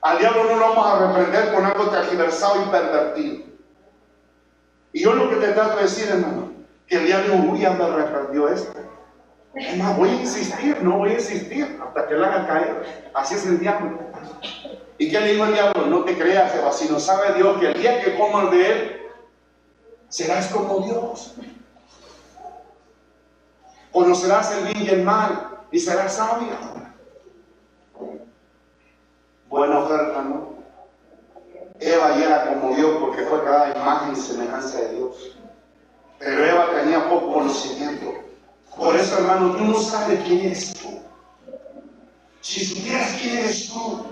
Al diablo no lo vamos a reprender con algo tergiversado y pervertido. Y yo lo que te trato de decir, hermano, que el diablo ya me reprendió esto. Es más, voy a insistir, no voy a insistir hasta que la haga caer. Así es el diablo. ¿Y qué le dijo el diablo? No te creas, Eva, si no sabe Dios que el día que comas de él, serás como Dios. Conocerás el bien y el mal y serás sabia. Buena oferta, ¿no? Eva ya era como Dios porque fue creada a imagen y semejanza de Dios. Pero Eva tenía poco conocimiento. Por eso, hermano, tú no sabes quién eres tú. Si supieras quién eres tú,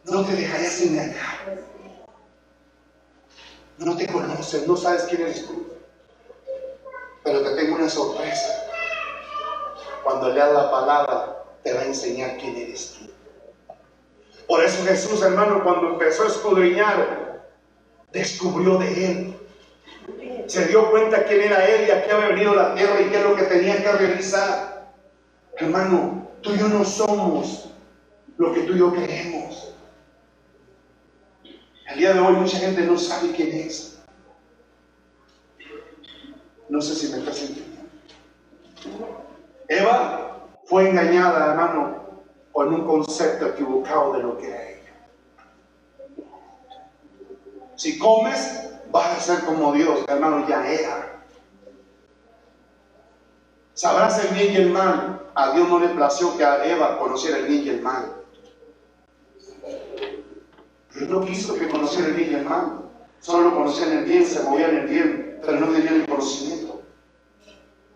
no te dejarías engañar. No te conoces, no sabes quién eres tú. Pero te tengo una sorpresa. Cuando leas la palabra, te va a enseñar quién eres tú. Por eso Jesús, hermano, cuando empezó a escudriñar, descubrió de él. Se dio cuenta quién era él y a qué había venido la tierra y qué es lo que tenía que realizar. Hermano, tú y yo no somos lo que tú y yo creemos. El día de hoy mucha gente no sabe quién es. No sé si me estás entendiendo. Eva fue engañada, hermano, con un concepto equivocado de lo que era ella. Si comes, vas a ser como Dios, hermano, ya era. Sabrás el bien y el mal. A Dios no le plació que a Eva conociera el bien y el mal. Dios no quiso que conociera el bien y el mal. Solo conocían el bien, se movían el bien, pero no tenían el conocimiento.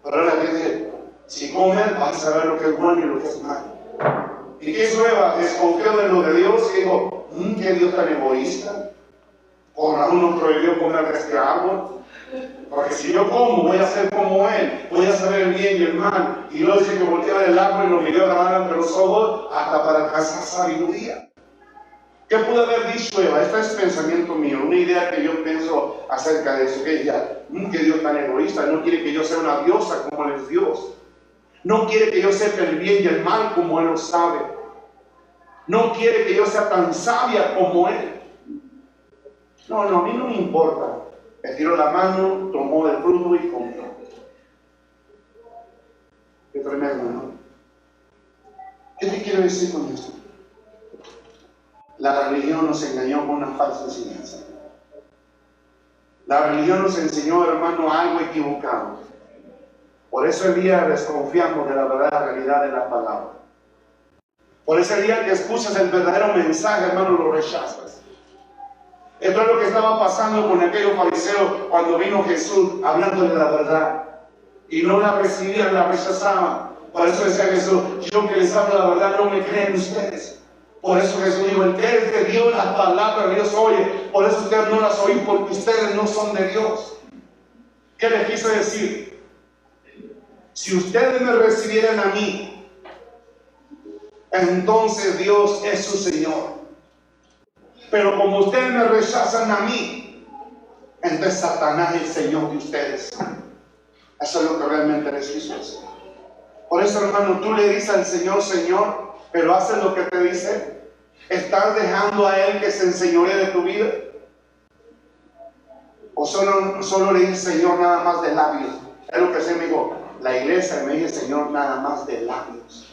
Pero ahora dice, si comes, vas a saber lo que es bueno y lo que es malo. ¿Y qué hizo Eva? Desconfió de lo de Dios y dijo, ¿qué Dios tan egoísta? Por razón nos prohibió comer de este árbol. Porque si yo como, voy a ser como él, voy a saber el bien y el mal. Y luego dice que volteaba del árbol y lo miró grabado entre los ojos hasta para alcanzar sabiduría. ¿Qué pudo haber dicho Eva? Este es pensamiento mío, una idea que yo pienso acerca de eso. Que ella, que Dios tan egoísta, no quiere que yo sea una diosa como él es Dios. No quiere que yo sepa el bien y el mal como él lo sabe. No quiere que yo sea tan sabia como él. No, a mí no me importa. Me tiró la mano, tomó el fruto y comió. Qué tremendo, ¿no? ¿Qué te quiero decir con esto? La religión nos engañó con una falsa enseñanza. La religión nos enseñó, hermano, algo equivocado. Por eso el día desconfiamos de la verdadera realidad de la palabra. Por eso el día que escuchas el verdadero mensaje, hermano, lo rechazas. Esto es lo que estaba pasando con aquellos fariseos cuando vino Jesús hablando de la verdad. Y no la recibían, la rechazaban. Por eso decía Jesús, yo que les hablo la verdad, no me creen ustedes. Por eso Jesús dijo, el que es de Dios, las palabras de Dios oye. Por eso ustedes no las oyen, porque ustedes no son de Dios. ¿Qué les quiso decir? Si ustedes me recibieran a mí, entonces Dios es su Señor. Pero como ustedes me rechazan a mí, entonces Satanás es el Señor de ustedes. Eso es lo que realmente les quiso decir. Por eso, hermano, tú le dices al Señor, Señor, pero haces lo que te dice. ¿Estás dejando a Él que se enseñoree de tu vida? ¿O solo le dices Señor nada más de labios? Es lo que se me dijo, la iglesia me dice Señor nada más de labios.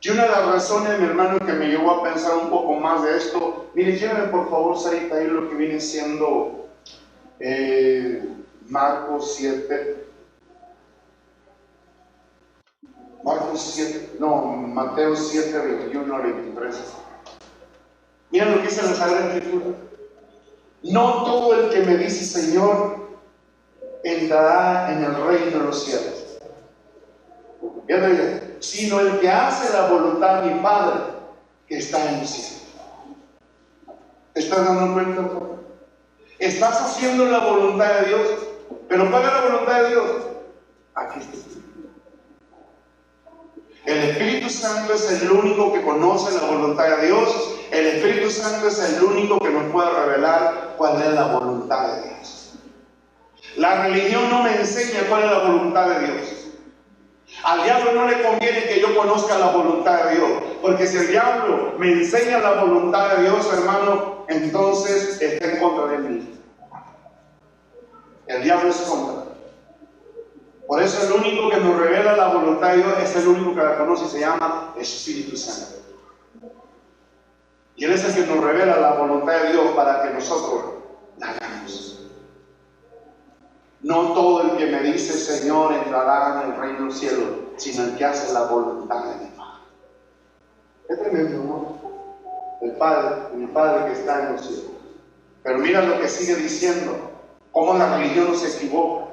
Y una de las razones, mi hermano, que me llevó a pensar un poco más de esto, mire, lléveme por favor, Sarita, ahí lo que viene siendo Marcos 7. Mateo 7, 21 al 23. Mira lo que dice la Sagrada Escritura. No todo el que me dice Señor entrará en el reino de los cielos, sino el que hace la voluntad de mi Padre que está en los cielos. ¿Te estás dando cuenta? Estás haciendo la voluntad de Dios, pero ¿cuál es la voluntad de Dios? Aquí está. El Espíritu Santo es el único que conoce la voluntad de Dios. El Espíritu Santo es el único que nos puede revelar cuál es la voluntad de Dios. La religión no me enseña cuál es la voluntad de Dios. Al diablo no le conviene que yo conozca la voluntad de Dios, porque si el diablo me enseña la voluntad de Dios, hermano, entonces está en contra de mí. El diablo es contra. Por eso el único que nos revela la voluntad de Dios es el único que la conoce y se llama Espíritu Santo. Y Él es el que nos revela la voluntad de Dios para que nosotros la hagamos. No todo el que me dice Señor entrará en el reino del cielo, sino el que hace la voluntad de mi Padre. Es tremendo, ¿no? Mi Padre que está en los cielos. Pero mira lo que sigue diciendo, cómo la religión no se equivoca.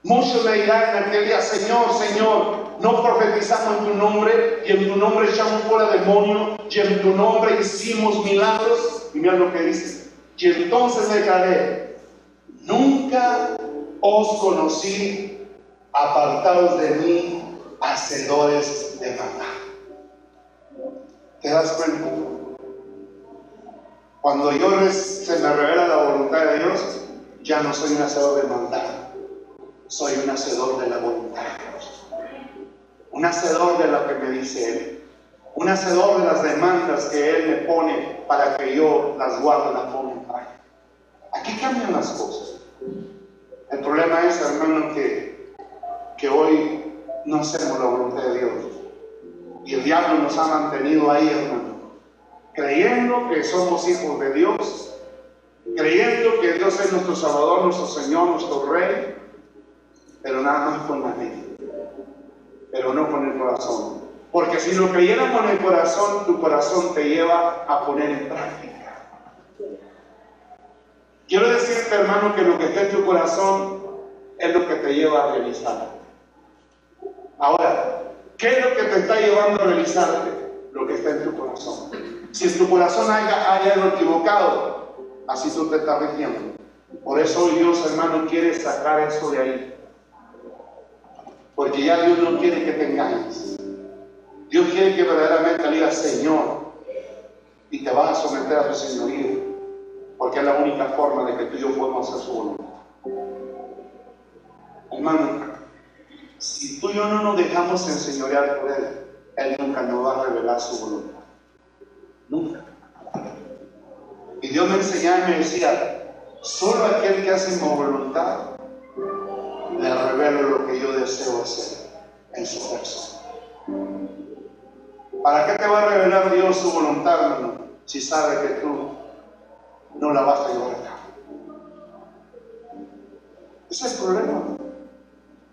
Muchos me dirán en aquel día, Señor, Señor, no profetizamos en tu nombre, y en tu nombre echamos fuera demonios, y en tu nombre hicimos milagros. Y mira lo que dice. Y entonces declaré, nunca os conocí, apartados de mí, hacedores de maldad. ¿Te das cuenta? Cuando se me revela la voluntad de Dios, ya no soy un hacedor de maldad. Soy un hacedor de la voluntad de Dios. Un hacedor de lo que me dice Él. Un hacedor de las demandas que Él me pone para que yo las guarde, las ponga en práctica. Aquí cambian las cosas. El problema es, hermano, que hoy no hacemos la voluntad de Dios. Y el diablo nos ha mantenido ahí, hermano. Creyendo que somos hijos de Dios. Creyendo que Dios es nuestro Salvador, nuestro Señor, nuestro Rey. Pero nada más con la mente, pero no con el corazón. Porque si lo creyéramos en el corazón, tu corazón te lleva a poner en práctica. Quiero decirte, hermano, que lo que está en tu corazón es lo que te lleva a realizar. Ahora, ¿qué es lo que te está llevando a realizarte? Lo que está en tu corazón. Si en tu corazón hay algo equivocado, así tú te estás rigiendo. Por eso hoy Dios, hermano, quiere sacar eso de ahí. Porque ya Dios no quiere que te engañes. Dios quiere que verdaderamente le digas Señor y te vas a someter a su señorío, porque es la única forma de que tú y yo podamos hacer su voluntad. Hermano, si tú y yo no nos dejamos enseñorear por Él nunca nos va a revelar su voluntad. Nunca. Y Dios me enseñaba y me decía, solo aquel que hace mi voluntad le revelo lo que yo deseo hacer en su persona. ¿Para qué te va a revelar Dios su voluntad, hermano, si sabe que tú no la vas a llevar a cabo? Ese es el problema.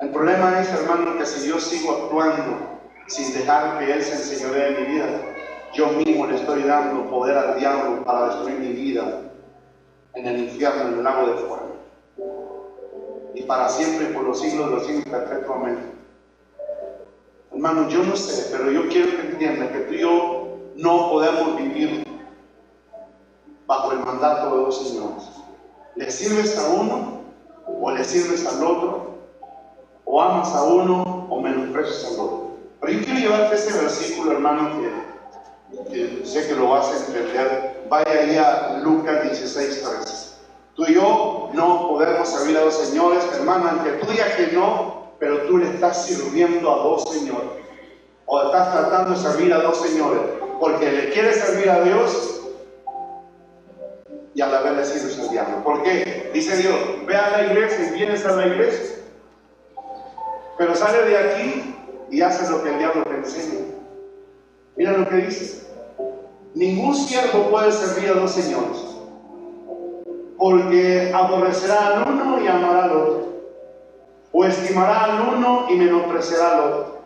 El problema es, hermano, que si yo sigo actuando sin dejar que Él se enseñoree en mi vida, yo mismo le estoy dando poder al diablo para destruir mi vida en el infierno, en el lago de fuego. Y para siempre, por los siglos de los siglos, perpetuamente. Hermano, yo no sé, pero yo quiero que entiendan que tú y yo no podemos vivir bajo el mandato de dos señores. ¿Le sirves a uno o le sirves al otro? ¿O amas a uno o menosprecias al otro? Pero yo quiero llevarte ese versículo, hermano, que sé que lo vas a entender. Vaya ahí a Lucas 16:13. Tú y yo no podemos servir a dos señores, hermano, aunque tú digas que no, pero tú le estás sirviendo a dos señores. O estás tratando de servir a dos señores, porque le quieres servir a Dios y a la vez le sirves al diablo. ¿Por qué? Dice Dios, ve a la iglesia y vienes a la iglesia, pero sale de aquí y haces lo que el diablo te enseña. Mira lo que dice. Ningún siervo puede servir a dos señores, porque aborrecerá al uno y amará al otro, o estimará al uno y menospreciará al otro.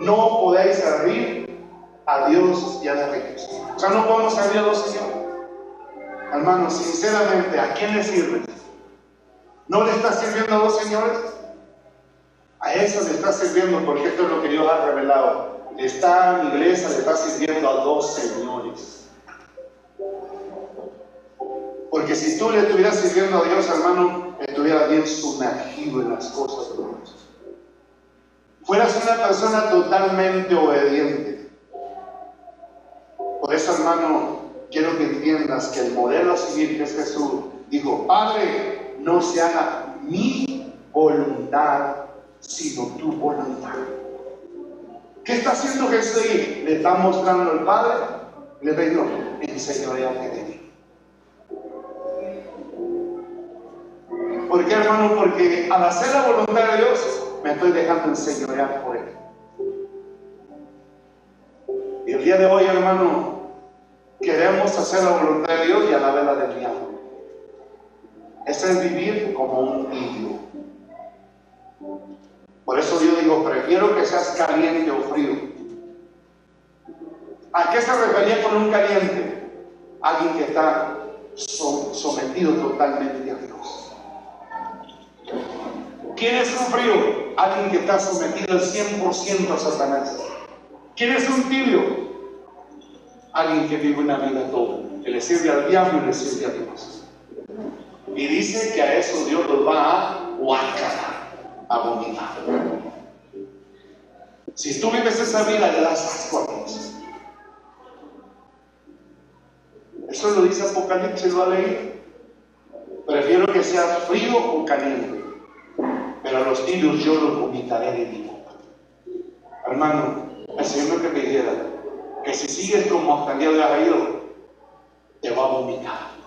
No podéis servir a Dios y a las riquezas. O sea, no podemos servir a dos señores. Hermanos, sinceramente, ¿a quién le sirves? ¿No le estás sirviendo a dos señores? A eso le está sirviendo, porque esto es lo que Dios ha revelado. Esta iglesia le está sirviendo a dos señores. Porque si tú le estuvieras sirviendo a Dios, hermano, estuvieras bien sumergido en las cosas de Dios. Fueras una persona totalmente obediente. Por eso, hermano, quiero que entiendas que el modelo a seguir, que es Jesús, dijo: Padre, no se haga mi voluntad, sino tu voluntad. ¿Qué está haciendo Jesús ahí? Le está mostrando al Padre, le está diciendo: enseñoreate de mí. ¿Por qué, hermano? Porque al hacer la voluntad de Dios, me estoy dejando enseñorear por Él. Y el día de hoy, hermano, queremos hacer la voluntad de Dios y a la vez la del diablo. Ese es vivir como un tibio. Por eso yo digo, prefiero que seas caliente o frío. ¿A qué se refería con un caliente? Alguien que está sometido totalmente a Dios. ¿Quién es un frío? Alguien que está sometido al 100% a Satanás. ¿Quién es un tibio? Alguien que vive una vida toda, que le sirve al diablo y le sirve a Dios. Y dice que a eso Dios los va a guacarar, a abominar. Si tú vives esa vida, le das asco a Dios. Eso lo dice Apocalipsis, lo ha leído. Prefiero que sea frío o caliente, pero a los tibios yo los vomitaré de mi boca. Hermano, el Señor que te dijera que si sigues como hasta el día de hoy has ido, te va a vomitar.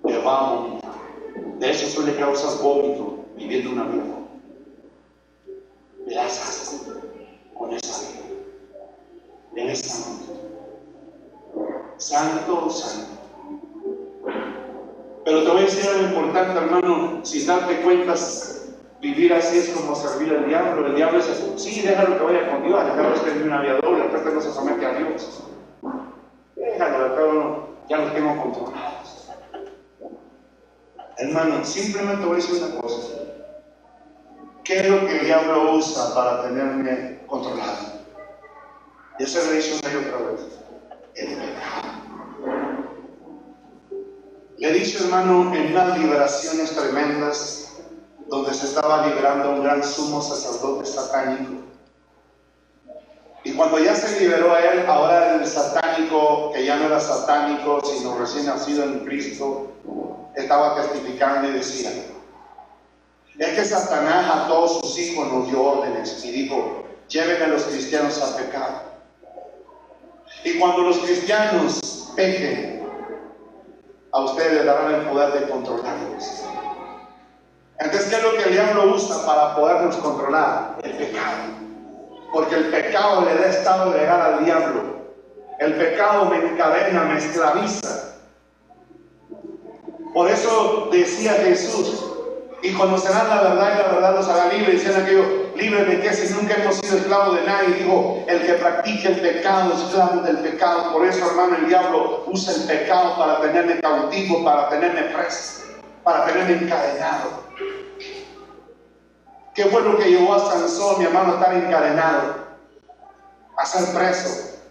Te va a vomitar. De eso suele causar vómito viviendo una vida. Le das asco con esa vida. Él es santo. Santo, santo. Pero te voy a decir algo importante, hermano. Sin darte cuenta, vivir así es como servir al diablo. El diablo dice: sí, déjalo que vaya con Dios. Déjalo que esté en una vida doble. Después que no se somete a Dios. Déjalo, pero ya los tengo controlados. Hermano, simplemente voy a decir una cosa. ¿Qué es lo que el diablo usa para tenerme controlado? Ya se lo he dicho una y otra vez. El pecado. Le he dicho, hermano, en unas liberaciones tremendas, donde se estaba liberando un gran sumo sacerdote satánico. Y cuando ya se liberó a él, ahora el satánico, que ya no era satánico, sino recién nacido en Cristo, estaba testificando y decía: es que Satanás a todos sus hijos nos dio órdenes y dijo: lleven a los cristianos a pecar. Y cuando los cristianos pequen, a ustedes les darán el poder de controlarlos. Entonces, ¿qué es lo que el diablo usa para podernos controlar? El pecado. Porque el pecado le da estado legal al diablo. El pecado me encadena, me esclaviza. Por eso decía Jesús: y conocerán la verdad y la verdad los hará libres. Decían aquellos: libres de qué, si nunca hemos sido esclavos de nadie. Dijo: el que practique el pecado, esclavo del pecado. Por eso, hermano, el diablo usa el pecado para tenerme cautivo, para tenerme preso, para tenerme encadenado. ¿Qué fue lo que llevó a Sansón, mi hermano, a estar encadenado? A ser preso.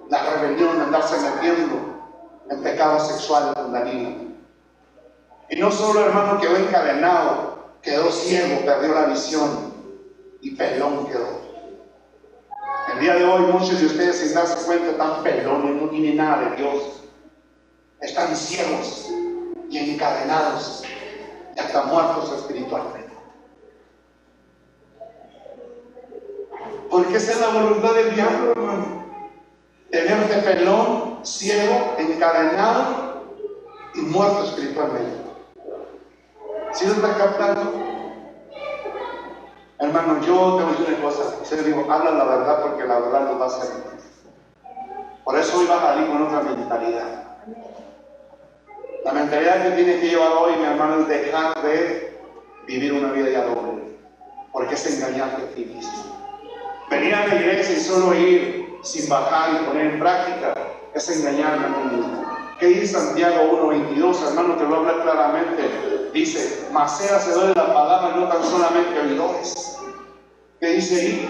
La rebelión, andarse metiendo en pecados sexuales con Dalila. Y no solo, hermano, quedó encadenado, quedó ciego, perdió la visión y pelón quedó. El día de hoy muchos de ustedes, sin darse cuenta, están pelones, no tienen nada de Dios. Están ciegos y encadenados y hasta muertos espiritualmente. Porque esa es la voluntad del diablo, hermano. Tenerte pelón, ciego, encadenado y muerto espiritualmente. ¿Sí lo está captando? Hermano, yo te voy a decir una cosa. Yo digo, habla la verdad porque la verdad nos va a hacer bien. Por eso hoy vas a salir con otra mentalidad. La mentalidad que tienes que llevar hoy, mi hermano, es dejar de vivir una vida ya doble. Porque es engañarte a ti mismo. Venir a la iglesia y solo ir sin bajar y poner en práctica es engañarme a mí mismo. ¿Qué dice Santiago 1:22? Hermano, te lo habla claramente. Dice, mas ser hacedores de la palabra, no tan solamente oidores. ¿Qué dice ahí?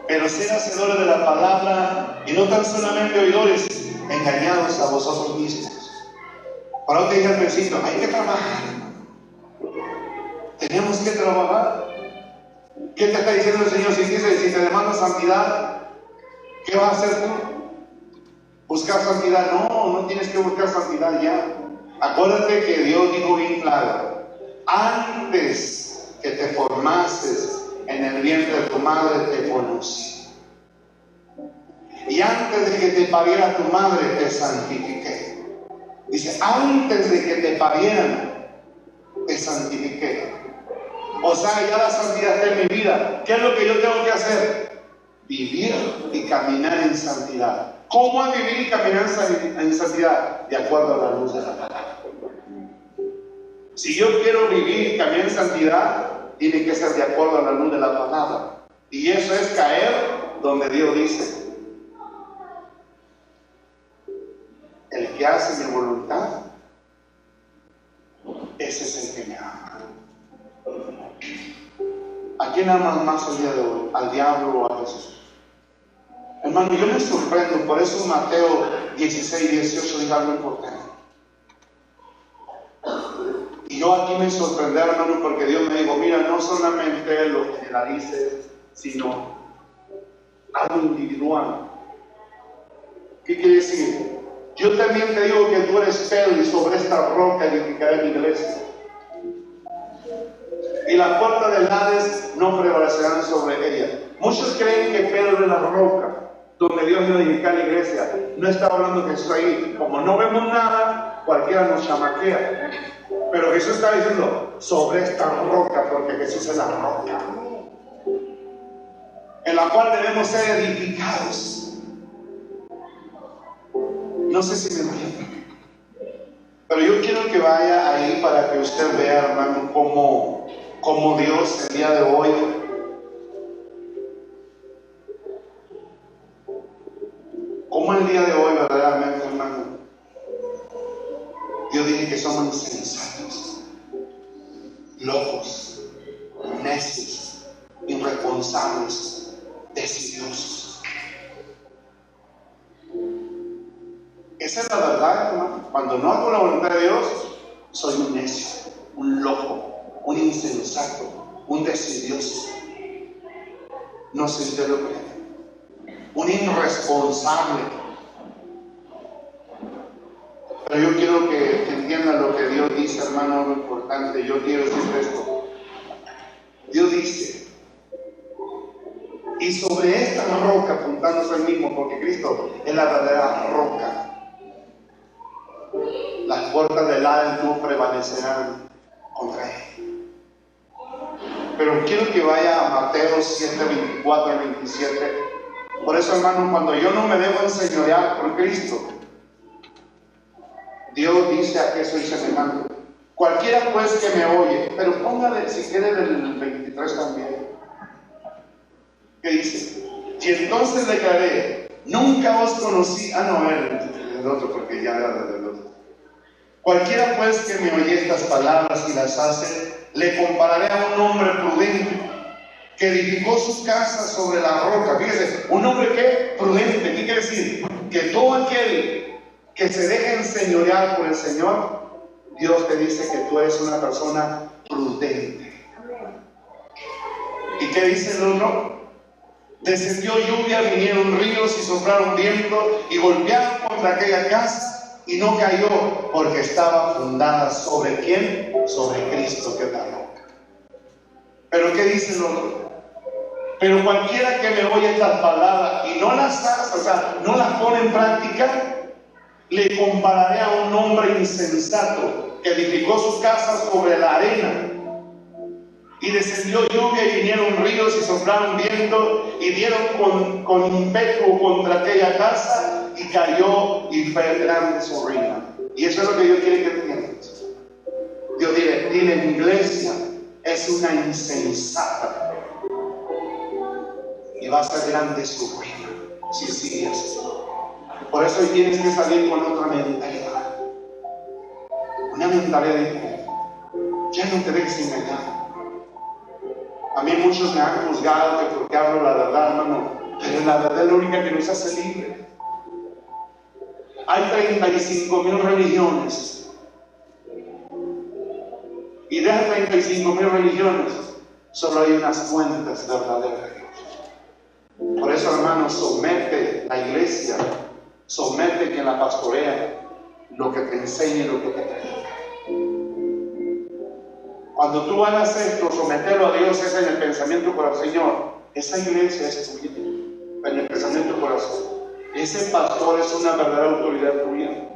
Pero ser hacedores de la palabra y no tan solamente oidores, engañados a vosotros mismos. Para usted dije al principio, hay que trabajar. Tenemos que trabajar. ¿Qué te está diciendo el Señor? Si te demanda santidad, ¿qué vas a hacer tú? ¿Buscar santidad? No tienes que buscar santidad ya. Acuérdate que Dios dijo bien claro, antes que te formases en el vientre de tu madre te conocí. Y antes de que te pariera tu madre te santifiqué. Dice, antes de que te parieran te santifiqué. O sea, ya la santidad está en mi vida. ¿Qué es lo que yo tengo que hacer? Vivir y caminar en santidad. ¿Cómo es vivir y caminar en santidad? De acuerdo a la luz de la palabra. Si yo quiero vivir y caminar en santidad, tiene que ser de acuerdo a la luz de la palabra. Y eso es caer donde Dios dice, el que hace mi voluntad, ese es el que me ama. ¿A quién amas más el día de hoy? ¿Al diablo o a Jesús? Hermano, yo me sorprendo, por eso Mateo 16:18 dice algo importante. Y yo aquí me sorprendí, hermano, porque Dios me dijo, mira, no solamente lo generalices, sino algo individual. ¿Qué quiere decir? Yo también te digo que tú eres Pedro y sobre esta roca edificaré mi iglesia. Y las puertas del Hades no prevalecerán sobre ella. Muchos creen que Pedro es la roca donde Dios iba a edificar la iglesia. No estaba hablando que Jesús ahí. Como no vemos nada, cualquiera nos chamaquea. Pero Jesús está diciendo, sobre esta roca, porque Jesús es la roca, en la cual debemos ser edificados. No sé si me entienden. Pero yo quiero que vaya ahí para que usted vea, hermano, cómo Dios el día de hoy verdaderamente, hermano, Dios dice que somos insensatos, locos, necios, irresponsables, decidiosos. Esa es la verdad, hermano. Cuando no hago la voluntad de Dios, soy un necio, un loco, un insensato, un decidioso. No sé si usted lo cree. Un irresponsable. Pero yo quiero que entiendan lo que Dios dice, hermano, algo importante. Yo quiero decir esto. Dios dice, y sobre esta roca, apuntándose al mismo, porque Cristo es la verdadera roca, las puertas del Hades no prevalecerán contra él. Pero quiero que vaya a Mateo 7:24 al 27. Por eso, hermano, cuando yo no me dejo enseñorear por Cristo, Dios dice a qué soy semejante. Cualquiera pues que me oye, pero póngale si quiere del 23 también. ¿Qué dice? Y entonces le declaré, nunca os conocí. El otro, porque ya era del otro. Cualquiera pues que me oye estas palabras y las hace, le compararé a un hombre prudente que edificó su casa sobre la roca. Fíjese, un hombre que prudente. ¿Qué quiere decir? Que todo aquel que se deje enseñorear por el Señor, Dios te dice que tú eres una persona prudente. ¿Y qué dice el otro? Descendió lluvia, vinieron ríos y soplaron viento y golpearon contra aquella casa y no cayó, porque estaba fundada ¿sobre quién? Sobre Cristo, que es la roca. Pero ¿qué dice el otro? Pero cualquiera que me oye estas palabras y no las hace, o sea, no las pone en práctica, le compararé a un hombre insensato que edificó su casa sobre la arena. Y descendió lluvia y vinieron ríos y soplaron viento y dieron con ímpetu contra aquella casa y cayó y fue grande su ruina. Y eso es lo que Dios quiere que entiendas. Dios dile, mi iglesia es una insensata y va a ser grande su ruina si sigue así. Por eso hoy tienes que salir con otra mentalidad. Una mentalidad diferente. Ya no te dejes engañar. A mí muchos me han juzgado que porque hablo la verdad, hermano, pero la verdad es la única que nos hace libres. Hay 35,000 religiones. Y de esas 35,000 religiones, solo hay unas cuantas verdaderas. Por eso, hermano, somete la iglesia, somete quien la pastorea, lo que te enseñe, lo que te predica. Cuando tú hagas esto, someterlo a Dios es en el pensamiento por el Señor. Esa iglesia es tuya, en el pensamiento por corazón. Ese pastor es una verdadera autoridad tuya.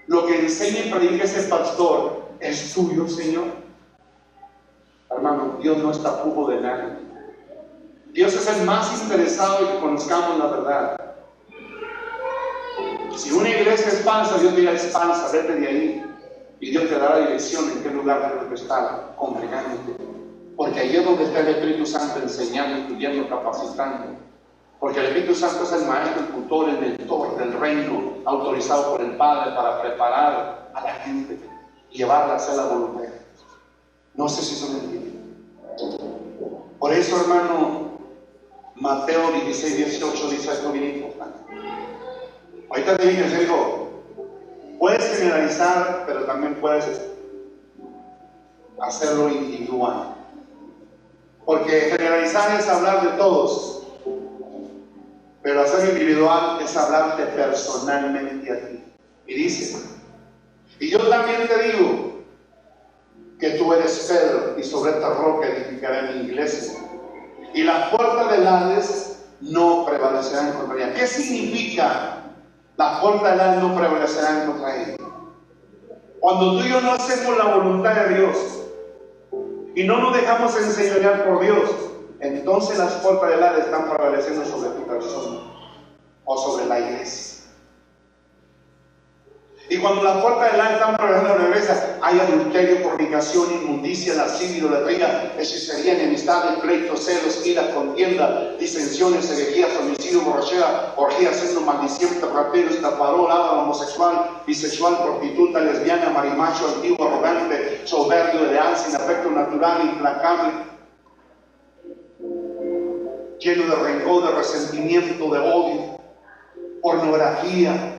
Lo que enseña y predica ese pastor es tuyo, Señor. Hermano, Dios no está pujo de nadie. Dios es el más interesado en que conozcamos la verdad. Si una iglesia es falsa, Dios dirá, es falsa, vete de ahí. Y Dios te dará dirección en qué lugar debes estar congregándote. Porque ahí es donde está el Espíritu Santo enseñando, estudiando, capacitando. Porque el Espíritu Santo es el maestro, el tutor, el mentor del reino, autorizado por el Padre para preparar a la gente y llevarla a hacer la voluntad. No sé si eso me entiende. Por eso, hermano, Mateo 16, 18 dice esto bien importante. Ahorita te dije, digo, puedes generalizar, pero también puedes hacerlo individual. Porque generalizar es hablar de todos, pero hacerlo individual es hablarte personalmente a ti. Y dice, y yo también te digo que tú eres Pedro, y sobre esta roca edificaré mi iglesia, y las puertas del Hades no prevalecerán contra ella. ¿Qué significa? Las puertas del Hades no prevalecerán contra ella. Cuando tú y yo no hacemos la voluntad de Dios y no nos dejamos enseñar por Dios, entonces las puertas del Hades están prevaleciendo sobre tu persona o sobre la iglesia. Y cuando las puertas del Hades están prevaleciendo sobre la iglesia, hay adulterio, fornicación, inmundicia, lascivia, idolatría, hechicería, enemistad, pleitos, celos, ira, contienda, disensiones, herejías, homicidio, borrachera, orgías, sexo, maldiciente, ratero, estafador, avaro, homosexual, bisexual, prostituta, lesbiana, marimacho, antiguo, arrogante, soberbio, leal, sin afecto natural, implacable, lleno de rencor, de resentimiento, de odio, pornografía,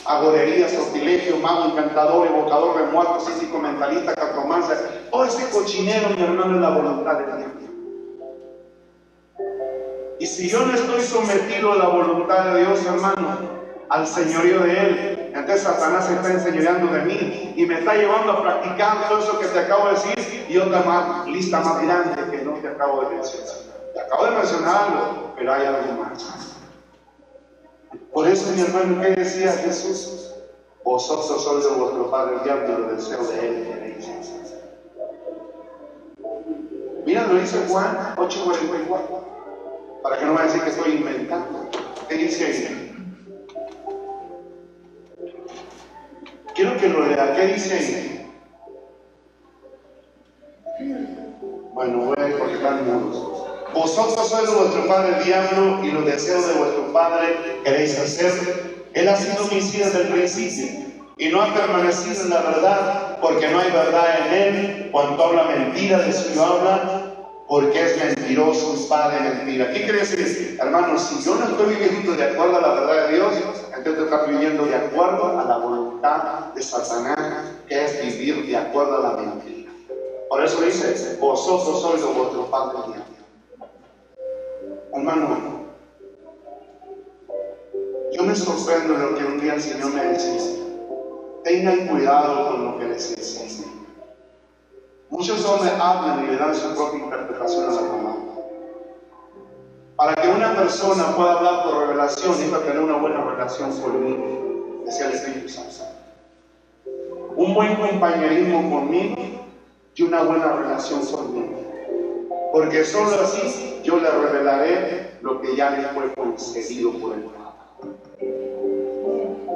agorería, sortilegio, mago, encantador, evocador de muertos, físico, mentalista, cartomancia. Todo ese cochinero, mi hermano, es la voluntad de Dios. Y si yo no estoy sometido a la voluntad de Dios, hermano, al señorío de Él, entonces Satanás se está enseñoreando de mí y me está llevando a practicar todo eso que te acabo de decir y otra lista más grande que no te acabo de mencionar. Te acabo de mencionarlo, pero hay algo más. Por eso, mi hermano, ¿qué decía Jesús? Vosotros sois de vuestro padre el diablo y los deseos de él queréis. Mira, lo dice Juan 8:44, para que no me decir que estoy inventando. ¿Qué dice ahí? Quiero que lo lea. ¿Qué dice ahí? Bueno, voy a ir porque están mudos. Vosotros sois de vuestro padre el diablo y los deseos de vuestro padre queréis hacer. Él ha sido homicida desde el principio y no ha permanecido en la verdad, porque no hay verdad en él. Cuando habla mentira, de suyo habla, porque es mentiroso y padre de mentira. ¿Qué quiere decir, hermanos? Si yo no estoy viviendo de acuerdo a la verdad de Dios, entonces estoy viviendo de acuerdo a la voluntad de Satanás, que es vivir de acuerdo a la mentira. Por eso dice, vosotros sois de vuestro padre el diablo. Hermano, yo me sorprendo de lo que un día el Señor me decía. Tengan cuidado con lo que les enseñan. Muchos hombres hablan y le dan su propia interpretación a la palabra. Para que una persona pueda hablar por revelación, necesita tener una buena relación conmigo, decía el Espíritu Santo. Un buen compañerismo conmigo y una buena relación conmigo. Porque solo así yo le revelaré lo que ya le fue concedido por el Padre.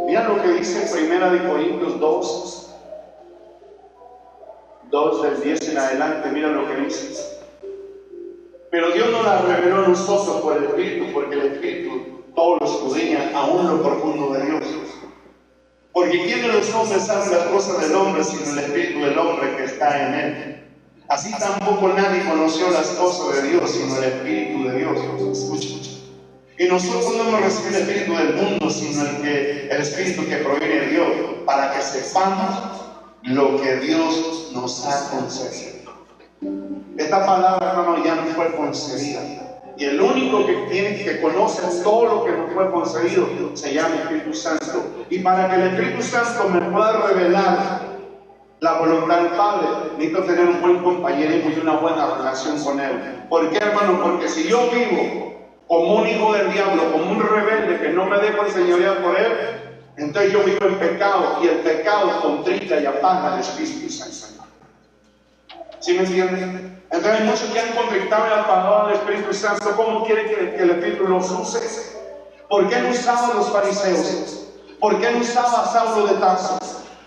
Mira lo que dice 1 Corintios 2 del 10 en adelante. Mira lo que dice. Pero Dios no la reveló a nosotros por el Espíritu, porque el Espíritu todo lo escudriña, aún lo profundo de Dios. Porque ¿quién de los hombres sabe las cosas del hombre sino el Espíritu del hombre que está en él? Así tampoco nadie conoció las cosas de Dios sino el Espíritu de Dios. Escucha. Y nosotros no hemos recibido el Espíritu del mundo, sino el Espíritu que proviene de Dios, para que sepamos lo que Dios nos ha concedido. Esta palabra, hermano, ya nos fue concedida. Y el único que conoce todo lo que nos fue concedido se llama Espíritu Santo. Y para que el Espíritu Santo me pueda revelar la voluntad del Padre, necesito tener un buen compañerismo y una buena relación con Él. ¿Por qué, hermano? Porque si yo vivo como un hijo del diablo, como un rebelde que no me dejo enseñorear por Él, entonces yo vivo en pecado, y el pecado contrita y apaga al Espíritu Santo. ¿Sí me entienden? Entonces hay muchos que han contrictado y apagado al Espíritu Santo. ¿Cómo quieren que el Espíritu los use? ¿Por qué no usaban los fariseos? ¿Por qué no usaba Saulo de Tarso?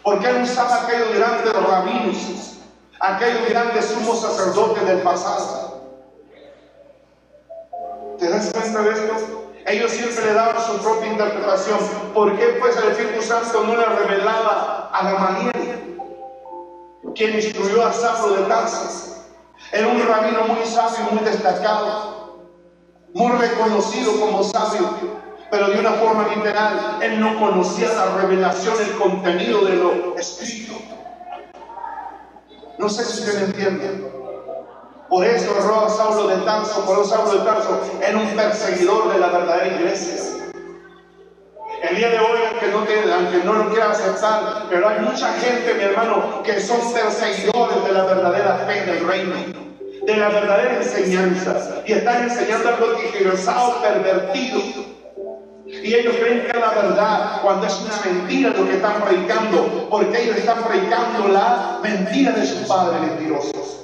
¿Por qué no usaba aquellos grandes rabinos? Aquellos grandes sumos sacerdotes del pasado. ¿Te das cuenta de esto? Ellos siempre le daban su propia interpretación. ¿Por qué pues el Espíritu Santo no le revelaba a Gamaliel, quien instruyó a Saulo de Tarso? Era un rabino muy sabio y muy destacado, muy reconocido como sabio, pero de una forma literal, él no conocía la revelación, el contenido de lo escrito. No sé si usted me entiende. Por eso erró a Saulo de Tarso. Por eso Saulo de Tarso era un perseguidor de la verdadera iglesia. El día de hoy, aunque no lo quiera aceptar, pero hay mucha gente, mi hermano, que son perseguidores de la verdadera fe del reino, de la verdadera enseñanza, y están enseñando algo tergiversado, pervertido. Y ellos creen que es la verdad, cuando es una mentira lo que están predicando, porque ellos están predicando la mentira de sus padres mentirosos.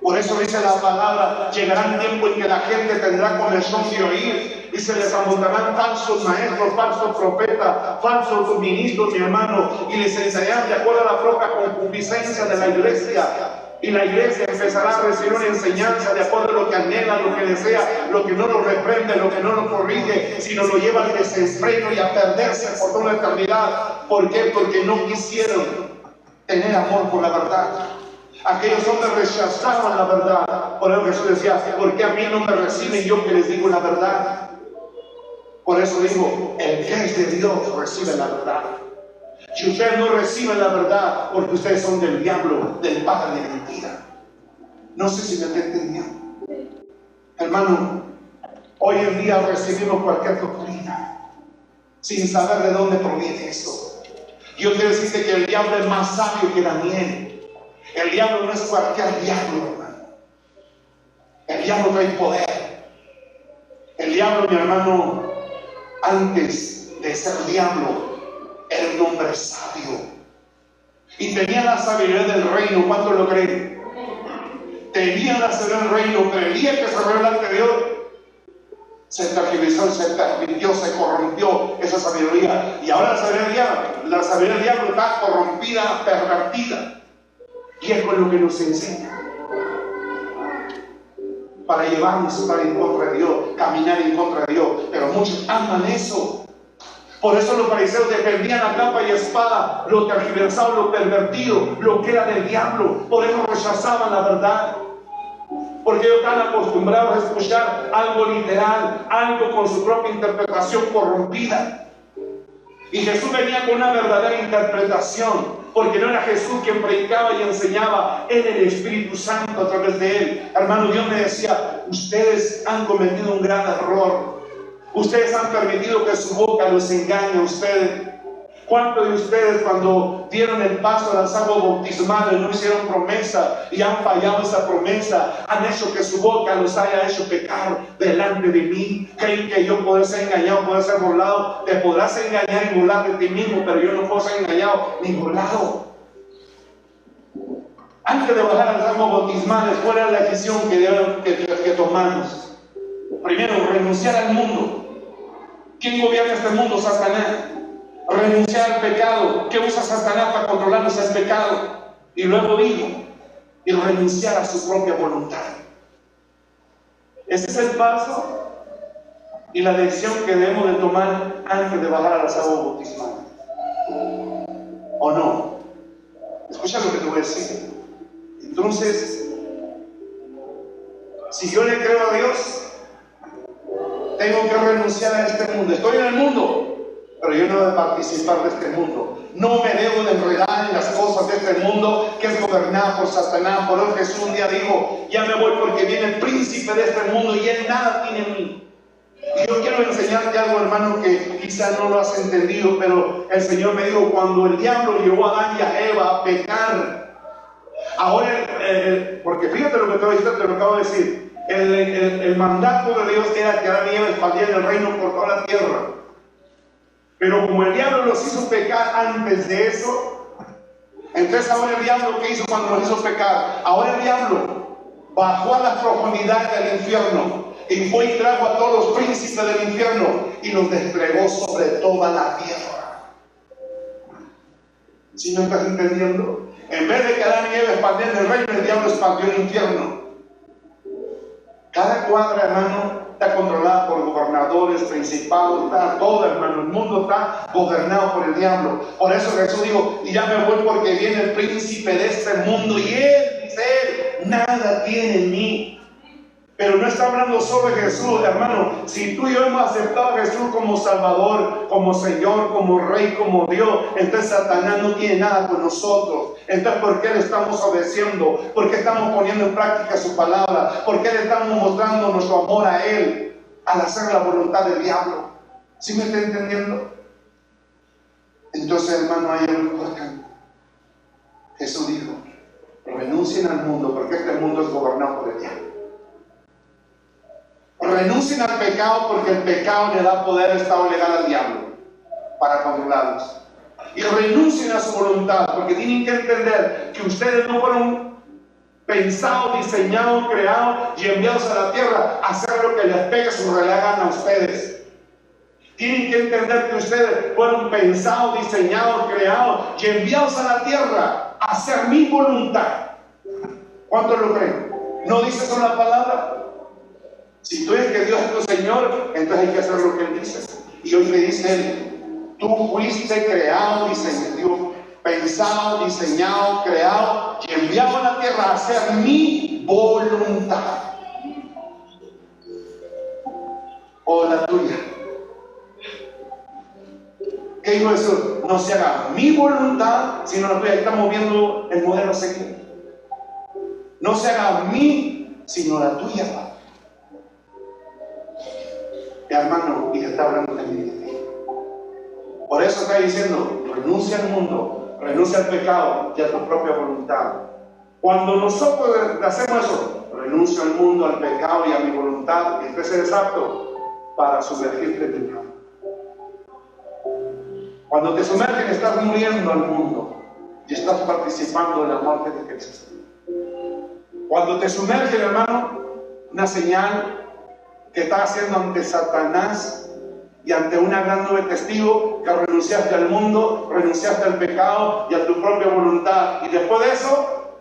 Por eso dice la palabra: llegará un tiempo en que la gente tendrá comezón de oír, y se les amontonarán falsos maestros, falsos profetas, falsos ministros, mi hermano, y les enseñarán de acuerdo a la propia concupiscencia de la iglesia. Y la iglesia empezará a recibir una enseñanza de acuerdo a lo que anhela, lo que desea, lo que no lo reprende, lo que no lo corrige, sino lo lleva al desenfreno y a perderse por toda la eternidad. ¿Por qué? Porque no quisieron tener amor por la verdad. Aquellos hombres rechazaron la verdad. Por eso Jesús decía: ¿por qué a mí no me reciben yo que les digo la verdad? Por eso digo, el que es de Dios recibe la verdad. Si ustedes no reciben la verdad, porque ustedes son del diablo, del padre de mentira. No sé si me está entendiendo. Hermano, hoy en día recibimos cualquier doctrina sin saber de dónde proviene eso. Yo quiero decirte que el diablo es más sabio que Daniel. El diablo no es cualquier diablo, hermano. El diablo trae poder. El diablo, mi hermano, antes de ser diablo, era un hombre sabio y tenía la sabiduría del reino. ¿Cuánto lo creen? Tenía la sabiduría del reino, pero el día que se reveló ante Dios, se tergiversó, se pervirtió, se corrompió esa sabiduría. Y ahora la sabiduría del diablo está corrompida, pervertida. Y es con lo que nos enseña, para llevarnos a estar en contra de Dios, caminar en contra de Dios. Pero muchos aman eso. Por eso los fariseos defendían a capa y espada lo tergiversado, lo pervertido, lo que era del diablo. Por eso rechazaban la verdad, porque ellos están acostumbrados a escuchar algo literal, algo con su propia interpretación corrompida. Y Jesús venía con una verdadera interpretación, porque no era Jesús quien predicaba y enseñaba, era el Espíritu Santo a través de él. Hermano, Dios me decía: ustedes han cometido un gran error. Ustedes han permitido que su boca los engañe a ustedes. ¿Cuántos de ustedes, cuando dieron el paso a las aguas bautismales, no hicieron promesa y han fallado esa promesa? Han hecho que su boca los haya hecho pecar delante de mí. Creen que yo puedo ser engañado, puedo ser burlado. Te podrás engañar y burlar de ti mismo, pero yo no puedo ser engañado ni burlado. Antes de bajar a las aguas bautismales, ¿cuál era la decisión que tomamos? Primero, renunciar al mundo. ¿Quién gobierna este mundo? Satanás. Renunciar al pecado. ¿Qué usa Satanás para controlarnos el pecado? Y luego dijo, y renunciar a su propia voluntad. Ese es el paso y la decisión que debemos de tomar antes de bajar a las aguas bautismales. ¿O no? Escucha lo que te voy a decir. Entonces, si yo le creo a Dios, tengo que renunciar a este mundo. Estoy en el mundo, pero yo no debo participar de este mundo. No me debo de enredar en las cosas de este mundo que es gobernado por Satanás. Por eso Jesús un día dijo, ya me voy porque viene el príncipe de este mundo y él nada tiene en mí. Y yo quiero enseñarte algo, hermano, que quizás no lo has entendido, pero el Señor me dijo, cuando el diablo llevó a Adán y a Eva a pecar, ahora, porque fíjate lo que te lo acabo de decir, el mandato de Dios era que Adán y Eva expandieran el reino por toda la tierra. Pero como el diablo los hizo pecar antes de eso, entonces ahora el diablo, ¿qué hizo cuando los hizo pecar? Ahora el diablo bajó a las profundidades del infierno y fue y trajo a todos los príncipes del infierno y los desplegó sobre toda la tierra. ¿Sí me estás entendiendo? En vez de que Adán y Eva expandieran el reino, el diablo expandió el infierno. Cada cuadra, hermano, está controlada por gobernadores, principados, está todo, hermano. El mundo está gobernado por el diablo. Por eso Jesús dijo, y ya me voy porque viene el príncipe de este mundo. Y él, dice él, nada tiene en mí. Pero no está hablando solo de Jesús, hermano. Si tú y yo hemos aceptado a Jesús como Salvador, como Señor, como Rey, como Dios, entonces Satanás no tiene nada con nosotros. Entonces, ¿por qué le estamos obedeciendo? ¿Por qué estamos poniendo en práctica su palabra? ¿Por qué le estamos mostrando nuestro amor a Él al hacer la voluntad del diablo? ¿Sí me está entendiendo? Entonces, hermano, hay algo importante. Jesús dijo, renuncien al mundo, porque este mundo es gobernado por el diablo. Renuncien al pecado, porque el pecado le da poder, estado legal al diablo para controlarlos. Y renuncien a su voluntad, porque tienen que entender que ustedes no fueron pensados, diseñados, creados y enviados a la tierra a hacer lo que les pegue su real gana a ustedes. Tienen que entender que ustedes fueron pensados, diseñados, creados y enviados a la tierra a hacer mi voluntad. ¿Cuántos lo creen? ¿No dice eso la palabra? Si tú dices que Dios es tu Señor, entonces hay que hacer lo que Él dice. Y hoy le dice Él, tú fuiste creado, diseñado, pensado, diseñado, creado y enviado a la tierra a hacer mi voluntad. O la tuya. ¿Qué dijo Jesús? No se haga mi voluntad, sino la tuya. Ahí estamos viendo el modelo a seguir. No se haga mi, sino la tuya, Padre. Hermano, y te está hablando también de ti. Por eso está diciendo, renuncia al mundo, renuncia al pecado y a tu propia voluntad. Cuando nosotros hacemos eso, renuncio al mundo, al pecado y a mi voluntad, entonces eres apto para sumergirte en el mundo. Cuando te sumerges, estás muriendo al mundo y estás participando de la muerte de Cristo. Cuando te sumerges, hermano, una señal que estás haciendo ante Satanás y ante una gran nube de testigos, que renunciaste al mundo, renunciaste al pecado y a tu propia voluntad, y después de eso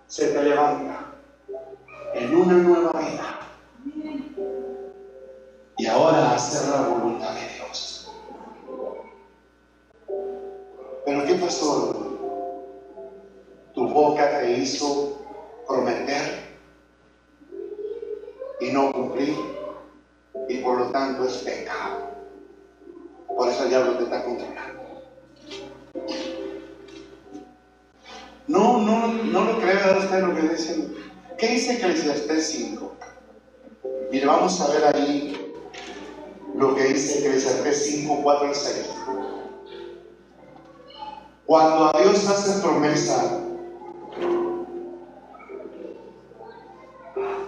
se te levanta en una nueva vida y ahora hacer la voluntad de Dios. Pero ¿qué pasó? Tu boca te hizo prometer y no cumplir, y por lo tanto es pecado. Por eso el diablo te está controlando. No lo crea usted lo que dicen. ¿Qué dice Eclesiastés 5? Mire, vamos a ver ahí lo que dice Eclesiastés 5, 4 y 6. Cuando a Dios hace promesa,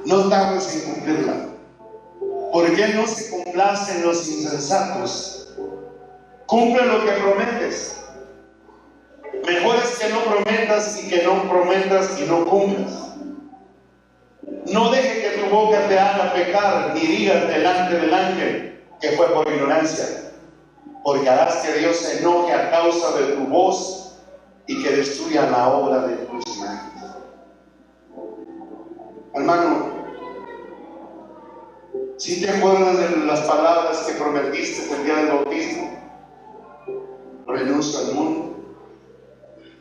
no tardes en cumplirla, porque Él no se complace en los insensatos. Cumple lo que prometes. Mejor es es que no prometas y que no prometas y no cumplas. No deje que tu boca te haga pecar, ni digas delante del ángel que fue por ignorancia, porque harás que Dios se enoje a causa de tu voz y que destruya la obra de tus manos. Hermano, si te acuerdas de las palabras que prometiste el día del bautismo: renuncio al mundo,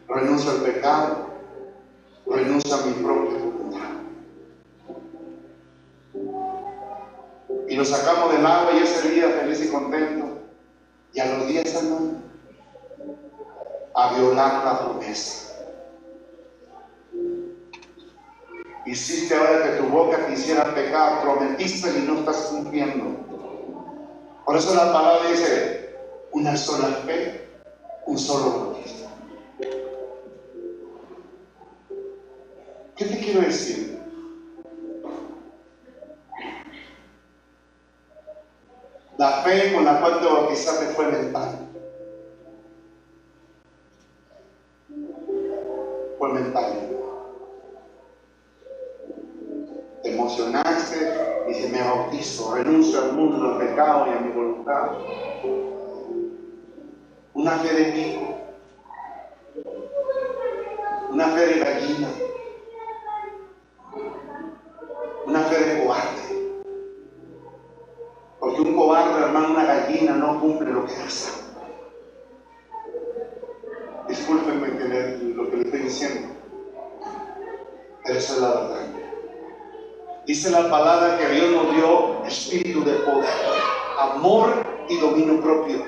renuncio al pecado, renuncio a mi propia voluntad. Y lo sacamos del agua y ese día feliz y contento. Y a los 10 años, a violar la promesa. Hiciste ahora que tu boca quisiera pecar, prometiste y no estás cumpliendo. Por eso la palabra dice: una sola fe, un solo bautismo. ¿Qué te quiero decir? La fe con la cual te bautizaste fue mental. Fue mental. Te emocionaste y dices: me bautizo, renuncio al mundo, al pecado y a mi voluntad. Una fe de pico, una fe de gallina, una fe de cobarde. Porque un cobarde, hermano, una gallina no cumple lo que hace. Discúlpenme lo que le estoy diciendo, pero esa es la verdad. Dice la palabra que Dios nos dio espíritu de poder, amor y dominio propio.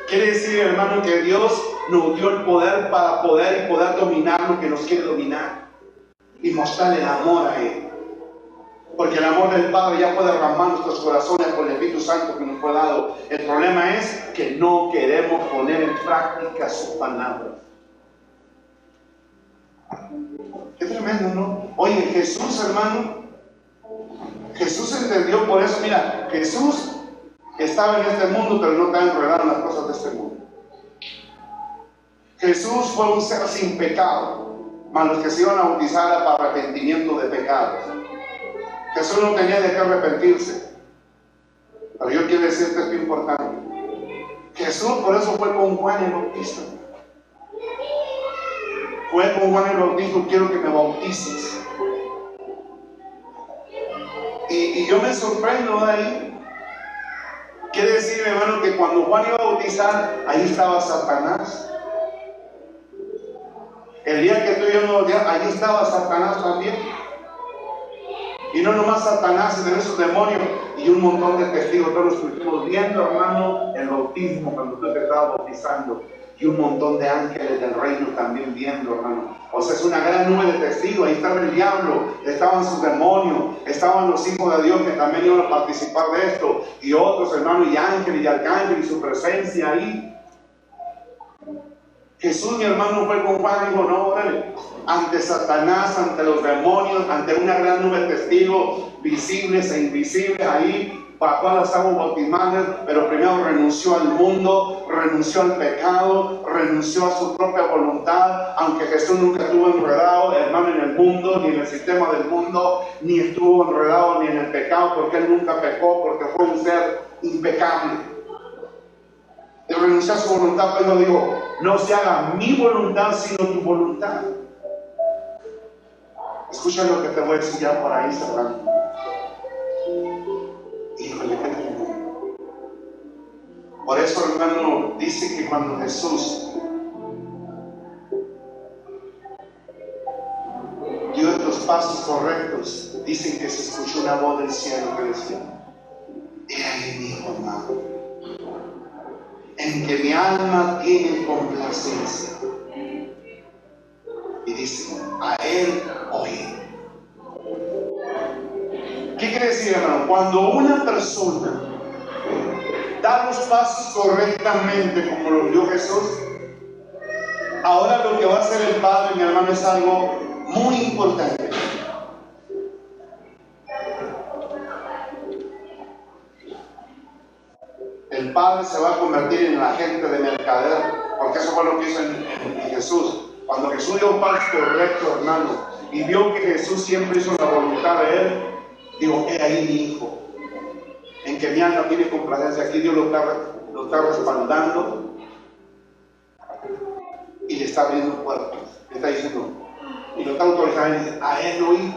Quiere decir, hermano, que Dios nos dio el poder para poder dominar lo que nos quiere dominar y mostrar el amor a Él. Porque el amor del Padre ya puede derramar nuestros corazones por el Espíritu Santo que nos fue dado. El problema es que no queremos poner en práctica sus palabras. Qué tremendo, ¿no? Oye, Jesús, hermano, Jesús entendió por eso. Mira, Jesús estaba en este mundo, pero no estaba enredado en las cosas de este mundo. Jesús fue un ser sin pecado, mas los que se iban a bautizar era para arrepentimiento de pecados. Jesús no tenía de qué arrepentirse. Pero yo quiero decirte esto importante. Jesús por eso fue con Juan el Bautista. Fue con Juan el Bautista: quiero que me bautices. Y yo me sorprendo de ahí. Quiere decir, hermano, que cuando Juan iba a bautizar, ahí estaba Satanás. El día que tú y yo nos bautizamos, ahí estaba Satanás también. Y no nomás Satanás, sino esos demonios y un montón de testigos. Todos los que estuvimos viendo, hermano, el bautismo cuando tú te estabas bautizando. Y un montón de ángeles del reino también viendo, hermano. O sea, es una gran nube de testigos. Ahí estaba el diablo, estaban sus demonios, estaban los hijos de Dios que también iban a participar de esto. Y otros, hermano, y ángeles y arcángeles y su presencia ahí. Jesús, mi hermano, fue con Juan y dijo: no, órale, ante Satanás, ante los demonios, ante una gran nube de testigos, visibles e invisibles, ahí bajó a las aguas bautismales, pero primero renunció al mundo, renunció al pecado, renunció a su propia voluntad, aunque Jesús nunca estuvo enredado, hermano, en el mundo, ni en el sistema del mundo, ni estuvo enredado ni en el pecado, porque Él nunca pecó, porque fue un ser impecable. Y renunció a su voluntad, pero dijo: no se haga mi voluntad, sino tu voluntad. Escucha lo que te voy a decir ya por ahí cerrando. Híjole, qué tremendo. Por eso, hermano, dice que cuando Jesús dio los pasos correctos, dicen que se escuchó una voz del cielo que decía: he ahí mi hijo amado, en que mi alma tiene complacencia. Y dice: a Él oí. ¿Qué quiere decir, hermano? Cuando una persona da los pasos correctamente como lo dio Jesús, ahora lo que va a hacer el Padre, mi hermano, es algo muy importante. El Padre se va a convertir en el agente de mercader Porque eso fue lo que hizo en Jesús. Cuando Jesús dio un paso correcto, hermano, y vio que Jesús siempre hizo la voluntad de Él, digo, he ahí mi hijo, en que mi alma tiene complacencia. Aquí Dios lo está respaldando y le está abriendo puertas. Le está diciendo, y lo está autorizando, y dice, a Él oí.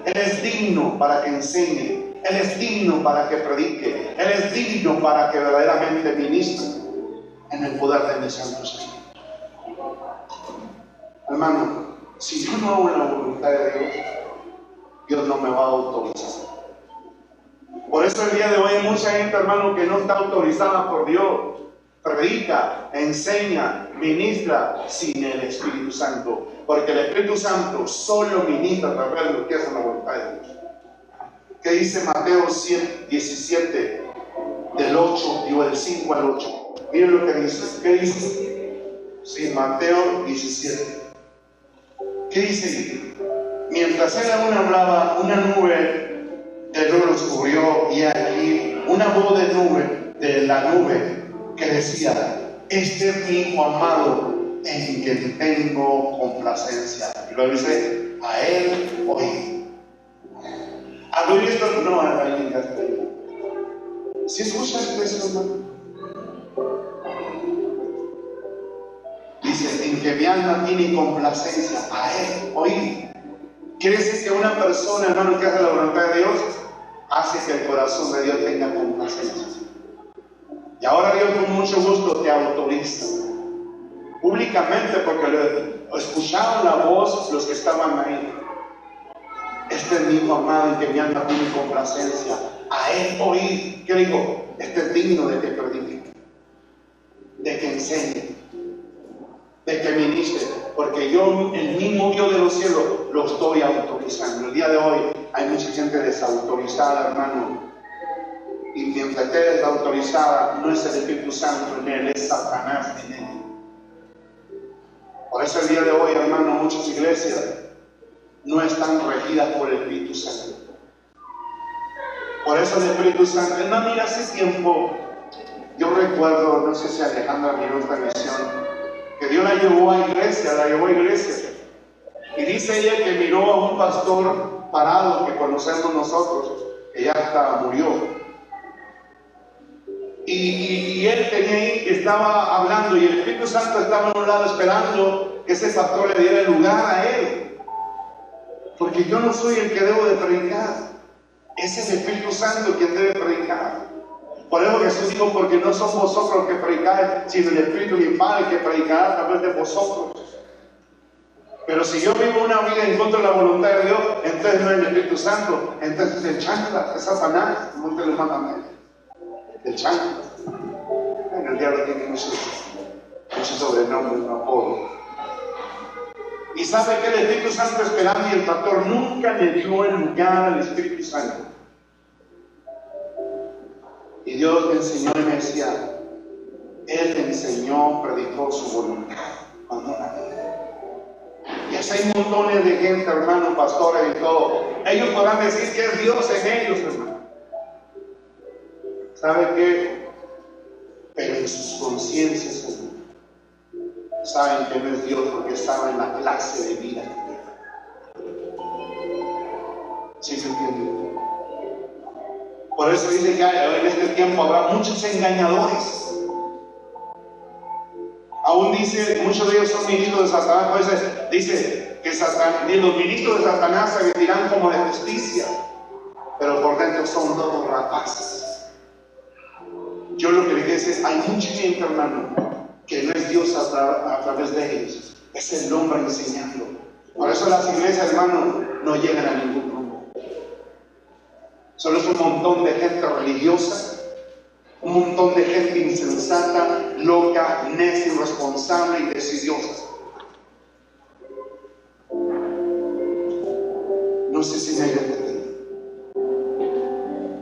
Él es digno para que enseñe, Él es digno para que predique, Él es digno para que verdaderamente ministre en el poder de mi Santo Espíritu. Hermano, si yo no hago la voluntad de Dios, Dios no me va a autorizar. Por eso el día de hoy hay mucha gente, hermano, que no está autorizada por Dios. Predica, enseña, ministra sin el Espíritu Santo. Porque el Espíritu Santo solo ministra a través de lo que hace la voluntad de Dios. ¿Qué dice Mateo 17, del 8, digo del 5 al 8? Miren lo que dice. ¿Qué dice? Sí, Mateo 17. ¿Qué dice? Mientras él aún hablaba, una nube de nube los cubrió, y aquí una voz de la nube que decía: este es mi hijo amado, en quien tengo complacencia. Y luego dice: a él oí. Al oír esto, no, a alguien que está ahí. ¿Sí escuchaste eso, hermano? Dice: en que mi alma tiene complacencia, a él oí. Quiere decir que una persona, hermano, que hace la voluntad de Dios, hace que el corazón de Dios tenga complacencia. Y ahora Dios con mucho gusto te autoriza públicamente, porque le escucharon la voz los que estaban ahí. Este es mi hijo amado, en que mi alma tiene complacencia, a él oí. ¿Qué digo? Este es digno de que predique, de que enseñe, de que ministre, porque yo, el mismo Dios de los cielos, lo estoy autorizando. El día de hoy hay mucha gente desautorizada, hermano, y mientras esté desautorizada, no es el Espíritu Santo en él, es Satanás en él. Por eso el día de hoy, hermano, muchas iglesias no están regidas por el Espíritu Santo. Por eso el Espíritu Santo, no, mira, hace tiempo, yo recuerdo, no sé si Alejandra miró esta misión, que Dios la llevó a iglesia, y dice ella que miró a un pastor parado que conocemos nosotros, que ya hasta murió, y él tenía ahí, estaba hablando, y el Espíritu Santo estaba a un lado esperando que ese pastor le diera el lugar a él, porque yo no soy el que debo de predicar, es el Espíritu Santo quien debe predicar. Por eso Jesús dijo: porque no son vosotros los que predicáis, sino el Espíritu de mi Padre que predicará a través de vosotros. Pero si yo vivo una vida en contra de la voluntad de Dios, entonces no es el Espíritu Santo, entonces es el chancla, es Satanás, como usted le manda a él. El chancla. En el diablo tiene muchos sobrenombres, no apodos. Y sabe que el Espíritu Santo esperando, y el pastor nunca le dio el lugar al Espíritu Santo. Y Dios me enseñó y me decía: Él enseñó, predicó su voluntad. Cuando y así hay montones de gente, hermano, pastores y todo. Ellos podrán decir que es Dios en ellos, hermano. ¿Sabe qué? Pero en sus conciencias, hermano, saben que no es Dios, porque saben la clase de vida que tienen. ¿Sí se entiende? Por eso dice que en este tiempo habrá muchos engañadores. Aún dice, muchos de ellos son ministros de Satanás. Por eso dice que los ministros de Satanás se vestirán como de justicia, pero por dentro son todos rapaces. Yo lo que le digo es: hay mucha gente, hermano, que no es Dios a través de ellos, es el hombre enseñando. Por eso las iglesias, hermano, no llegan a ningún rumbo. Solo es un montón de gente religiosa, un montón de gente insensata, loca, necia, irresponsable y decidiosa. No sé si me entienden.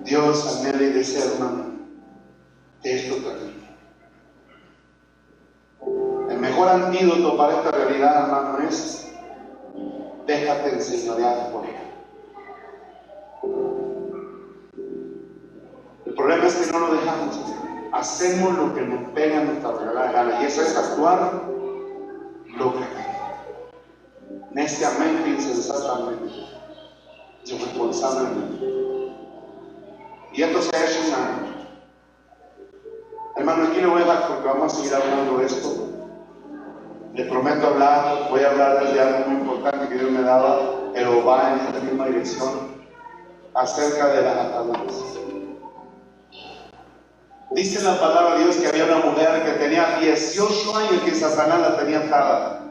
Dios anhela y desea, hermano, que esto termine. El mejor antídoto para esta realidad, hermano, es: déjate enseñorear por Él. El problema es que no lo dejamos hacemos lo que nos pega en nuestra regalada gana, y eso es actuar locamente, neciamente, insensatamente, irresponsablemente. Y esto se ha hecho una... Hermano, aquí le voy a dar porque vamos a seguir hablando de esto. Les prometo hablar, voy a hablar de algo muy importante que Dios me daba, pero va en esta misma dirección, acerca de las ataduras. Dice la palabra de Dios que había una mujer que tenía 18 años que Satanás la tenía atada.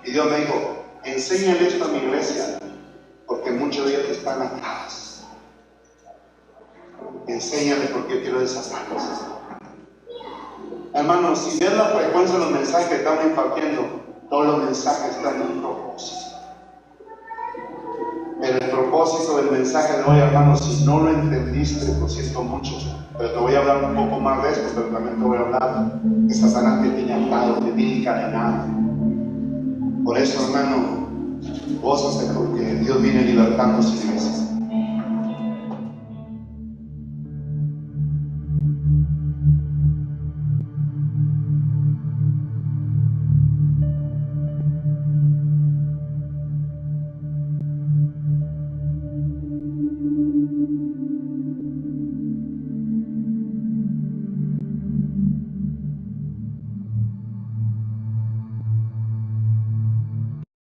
Y Dios me dijo, enséñale esto a mi iglesia, porque muchos de ellos están atados. Enséñale porque yo quiero desatarlos. Hermanos, si ves la frecuencia de los mensajes que estamos impartiendo, todos los mensajes están en un propósito. Pero el propósito del mensaje de hoy, hermanos, si no lo entendiste, lo siento mucho, pero te voy a hablar un poco más de esto, pero también te voy a hablar que Satanás te tiene atado, te tiene encadenado. Por eso, hermano, gózate porque Dios viene libertando su iglesia.